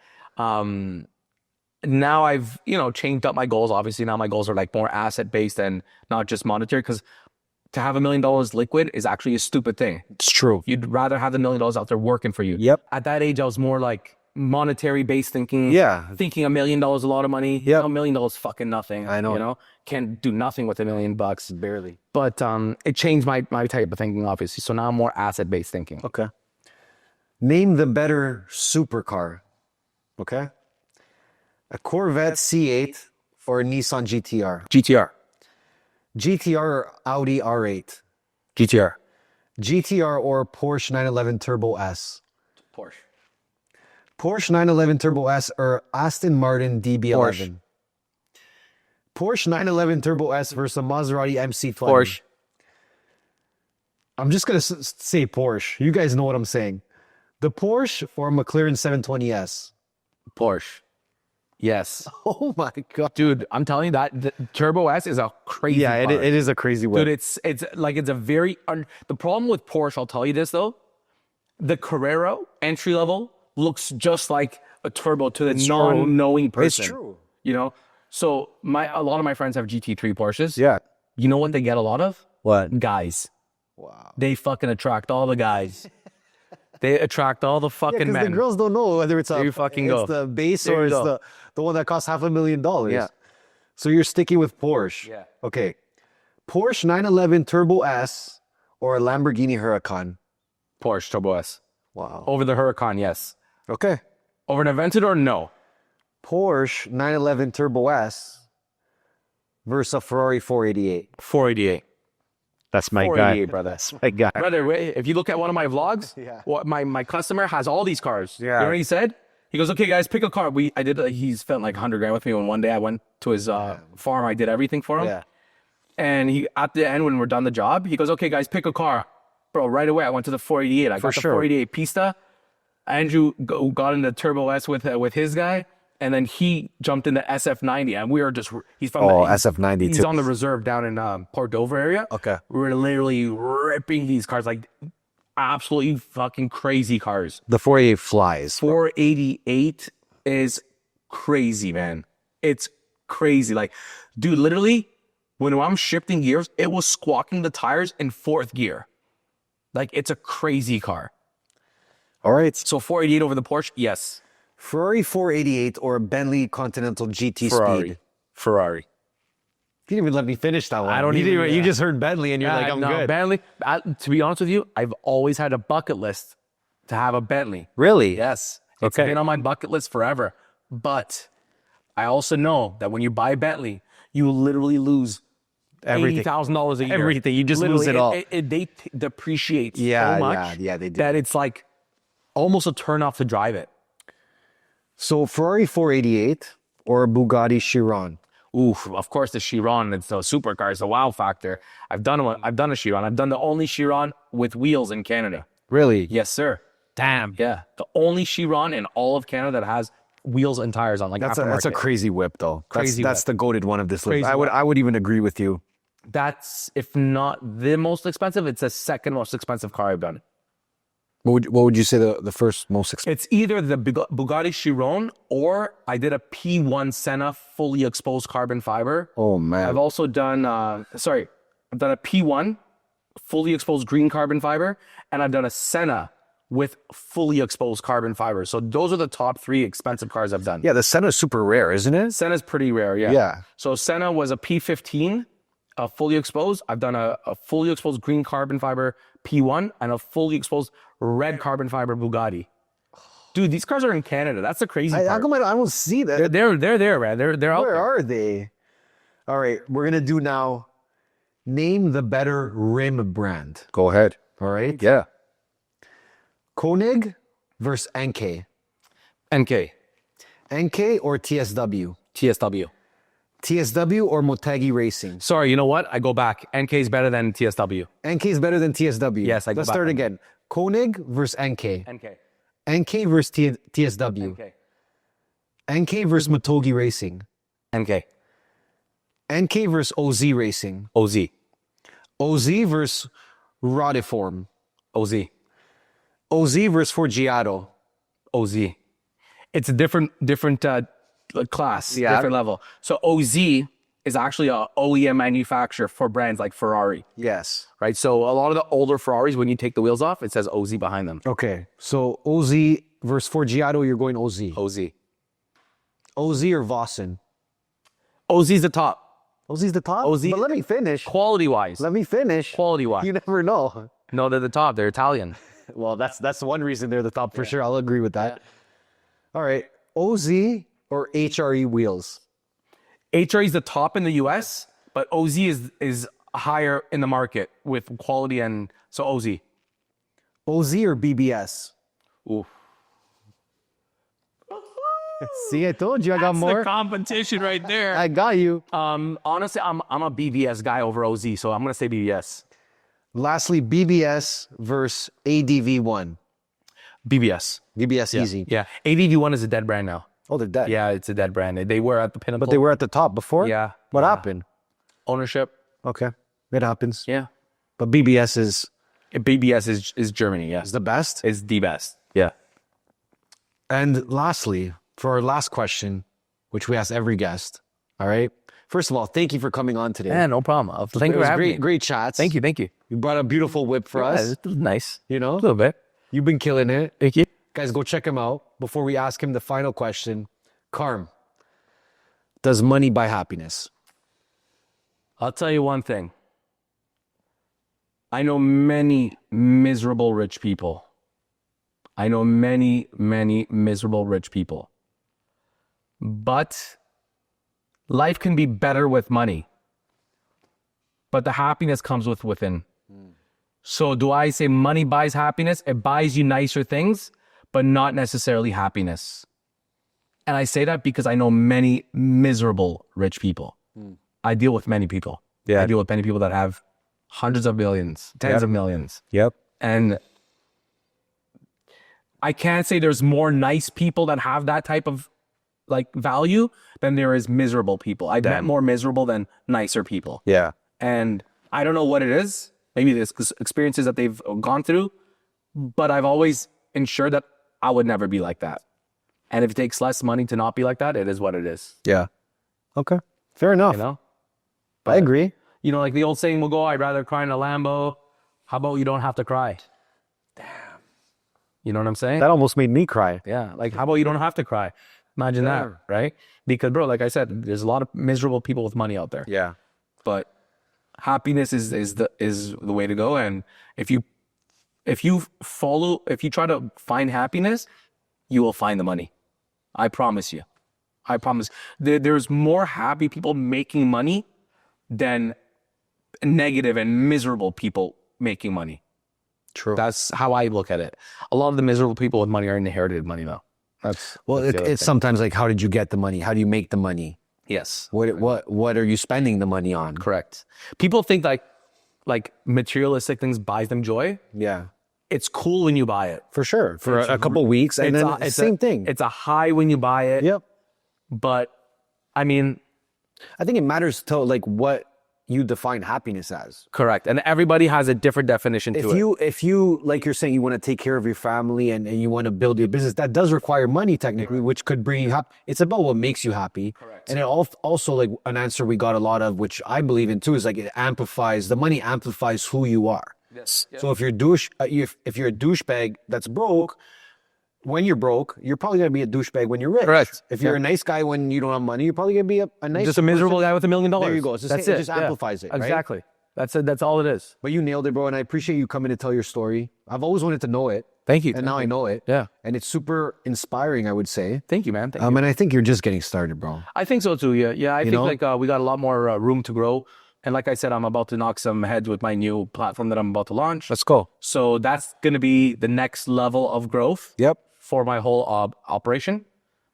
Now I've, changed up my goals. Obviously now my goals are like more asset based and not just monetary, because to have $1 million liquid is actually a stupid thing. It's true. You'd rather have the $1 million out there working for you. Yep. At that age, I was more like monetary based thinking. Yeah. Thinking $1 million is a lot of money. Yep. $1 million is fucking nothing. I know. Can't do nothing with $1 million. Barely. But it changed my type of thinking, obviously. So now I'm more asset based thinking. Okay. Name the better supercar. Okay. A Corvette C8 or a Nissan GTR. GTR. GTR or Audi R8. GTR. GTR or Porsche 911 Turbo S. Porsche. Porsche 911 Turbo S or Aston Martin DB11. Porsche 911 Turbo S versus a Maserati MC20. Porsche. I'm just going to say Porsche. You guys know what I'm saying. The Porsche or McLaren 720S. Porsche. Yes. Oh my God. Dude, I'm telling you that the Turbo S is a crazy car. it is a crazy whip. Dude, it's a very the problem with Porsche, I'll tell you this though, the Carrera entry level looks just like a turbo to the non-knowing person. It's true. So a lot of my friends have GT3 Porsches. Yeah. You know what they get a lot of? What? Guys. Wow. They fucking attract all the guys. They attract all the fucking Because men. the girls don't know whether it's go. the base There or you it's go. the one that costs $500,000. Yeah. So you're sticking with Porsche. Yeah. Okay. Porsche 911 Turbo S or a Lamborghini Huracan. Porsche Turbo S. Wow. Over the Huracan, yes. Okay. Over an Aventador, no. Porsche 911 Turbo S versus a Ferrari 488. 488. That's my 488, brother. That's my guy. Brother, if you look at one of my vlogs, my customer has all these cars. Yeah. You know what he said? He goes, okay, guys, pick a car. He spent like $100,000 with me. And one day I went to his farm. I did everything for him. Yeah. And at the end, when we're done the job, he goes, okay, guys, pick a car. Bro, right away, I went to the 488. I got the 488 Pista. Andrew got in the Turbo S with his guy. And then he jumped in the SF90, and we were he's from SF90 He's too. on the reserve down in Port Dover area. Okay. We were literally ripping these cars, like absolutely fucking crazy cars. The 488 flies. 488 is crazy, man. It's crazy. Like, dude, literally, when I'm shifting gears, it was squawking the tires in 4th gear. Like, it's a crazy car. All right. So 488 over the Porsche, yes. Ferrari 488 or a Bentley Continental GT Speed. Ferrari. You didn't even let me finish that one. I don't you even- didn't even- You just heard Bentley and you're like, I'm good. Bentley. To be honest with you, I've always had a bucket list to have a Bentley. Really? Yes. It's Okay. been on my bucket list forever. But I also know that when you buy a Bentley, you literally lose Everything. $80,000 a year. Everything. You just lose it all. They depreciate Yeah, so much yeah, they do. that it's like almost a turn off to drive it. So Ferrari 488 or a Bugatti Chiron. Oof, of course the Chiron, it's a supercar, it's a wow factor. I've done a Chiron. I've done the only Chiron with wheels in Canada. Really? Yes, sir. Damn. Yeah. The only Chiron in all of Canada that has wheels and tires on, like That's a aftermarket. crazy whip though. Crazy That's whip. the goated one of this list. Crazy I whip. would even agree with you. That's, if not the most expensive, it's the second most expensive car I've done. What would you say the first most expensive? It's either the Bugatti Chiron or I did a P1 Senna fully exposed carbon fiber. Oh man. I've also done, I've done a P1 fully exposed green carbon fiber, and I've done a Senna with fully exposed carbon fiber. So those are the top 3 expensive cars I've done. Yeah, the Senna is super rare, isn't it? Senna's pretty rare, yeah. Yeah. So Senna was a P15, fully exposed. I've done a fully exposed green carbon fiber P1 and a fully exposed red carbon fiber Bugatti. Dude, these cars are in Canada. That's the crazy How part. come I don't see that? They're there, man. They're out Where there. are they? All right, we're gonna do now. Name the better rim brand. Go ahead. All right. Yeah. Koenig versus NK. NK, NK or TSW. TSW. TSW or Motegi Racing. Sorry, you know what? I go back. NK is better than TSW. NK is better than TSW. Yes, I go Let's back start on again. Koenig versus NK. NK. NK versus TSW. NK. NK versus Matogi Racing. NK. NK versus OZ Racing. OZ. OZ versus Rodiform. OZ. OZ versus Forgiato. OZ. It's a different class, Yeah. different level. So OZ is actually a OEM manufacturer for brands like Ferrari, Yes. right? So a lot of the older Ferraris, when you take the wheels off, it says OZ behind them. Okay. So OZ versus Forgiato, you're going OZ. OZ. OZ or Vossen? OZ's the top. OZ's the top? OZ But let me finish. Quality-wise. Let me finish. Quality-wise. You never know. No, they're the top. They're Italian. Well, that's one reason they're the top for sure. I'll agree with that. All right. OZ or HRE wheels? HRE is the top in the US, but OZ is higher in the market with quality, and so OZ. OZ or BBS? Ooh. See, I told you I got more. Competition right there. I got you. Honestly, I'm a BBS guy over OZ, so I'm gonna say BBS. Lastly, BBS versus ADV1. BBS. BBS easy. Yeah. ADV1 is a dead brand now. Oh, they're dead. Yeah, it's a dead brand. They were at the pinnacle. But they were at the top before? Yeah. What happened? Ownership. Okay. It happens. Yeah. But BBS is BBS is Germany. Yeah. the best. Is the best. Yeah. And lastly, for our last question, which we ask every guest, all right? First of all, thank you for coming on today. Yeah, no problem. Thank it you for was having great, me. great chats. Thank you. Thank you. You brought a beautiful whip for Yeah, us. it was nice. You know? A little bit. You've been killing it. Thank you. Guys, go check him out. Before we ask him the final question, Carm, does money buy happiness? I'll tell you one thing. I know many miserable rich people. I know many, many miserable rich people. But life can be better with money. But the happiness comes within. So do I say money buys happiness? It buys you nicer things, but not necessarily happiness. And I say that because I know many miserable rich people. I deal with many people. Yeah. I deal with many people that have hundreds of millions, tens of millions. Yep. And I can't say there's more nice people that have that type of like value than there is miserable people. I've met more miserable than nicer people. Yeah. And I don't know what it is. Maybe there's experiences that they've gone through, but I've always ensured that I would never be like that. And if it takes less money to not be like that, it is what it is. Yeah. Okay. Fair enough. You know? I agree. You know, like the old saying will go, I'd rather cry in a Lambo. How about you don't have to cry? Damn. You know what I'm saying? That almost made me cry. Yeah. Like, how about you don't have to cry? Imagine that, right? Because, bro, like I said, there's a lot of miserable people with money out there. Yeah. But happiness is the way to go. And if you try to find happiness, you will find the money. I promise you. I promise. There's more happy people making money than negative and miserable people making money. True. That's how I look at it. A lot of the miserable people with money are inherited money, though. That's Well, the other it's thing. sometimes like, how did you get the money? How do you make the money? Yes, What are you spending the money on? correct. People think like materialistic things buys them joy. Yeah. It's cool when you buy it. For sure. For a couple weeks. And then it's the same thing. It's a high when you buy it. Yep. But I mean, I think it matters to like what you define happiness as. correct. And everybody has a different definition to it. If you like you're saying you want to take care of your family and you want to build your business, that does require money technically, which could bring you happy. It's about what makes you happy. Correct. And it also like an answer we got a lot of, which I believe in too, is like the money amplifies who you are. Yes. So if you're a douchebag that's broke, when you're broke, you're probably gonna be a douchebag when you're rich. Correct. If you're a nice guy when you don't have money, you're probably gonna be a nice Just a miserable person. guy with $1 million. There you go. It's the That's same- it. it just amplifies it, right? Exactly. That's it. That's all it is. But you nailed it, bro. And I appreciate you coming to tell your story. I've always wanted to know it. Thank you. And now I know it. Yeah. And it's super inspiring, I would say. Thank you, man. Thank you. And I think you're just getting started, bro. I think so too. Yeah. Yeah. I think know? like we got a lot more room to grow. And like I said, I'm about to knock some heads with my new platform that I'm about to launch. Let's go. So that's going to be the next level of growth Yep. for my whole operation.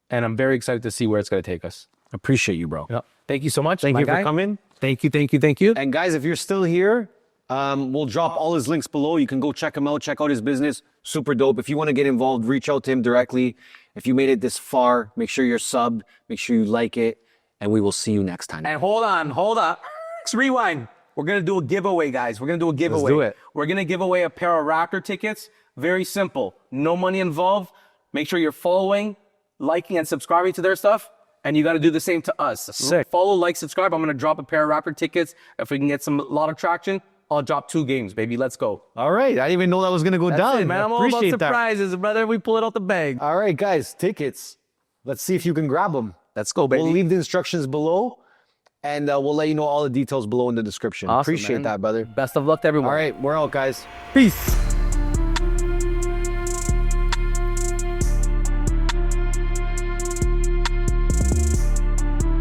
And I'm very excited to see where it's going to take us. Appreciate you, bro. Yeah. Thank you so much. Thank my you for guy. coming. Thank you. Thank you. Thank you. And guys, if you're still here, we'll drop all his links below. You can go check him out, check out his business. Super dope. If you want to get involved, reach out to him directly. If you made it this far, make sure you're subbed, make sure you like it, and we will see you next time. And hold on. Let's rewind. We're gonna do a giveaway, guys. We're gonna do a giveaway. do it. We're gonna give away a pair of Raptor tickets. Very simple. No money involved. Make sure you're following, liking, and subscribing to their stuff. And you got to do the same to us. Sick. Follow, like, subscribe. I'm gonna drop a pair of Raptor tickets. If we can get a lot of traction, I'll drop 2 games, baby. Let's go. All right. I didn't even know that was going to go That's down. it, man. I'm all about Appreciate that. surprises, brother. We pull it out the bag. All right, guys, tickets. Let's see if you can grab them. Let's go, baby. We'll leave the instructions below, and we'll let you know all the details below in the description. Awesome, Appreciate man. that, brother. Best of luck to everyone. All right, we're out, guys. Peace.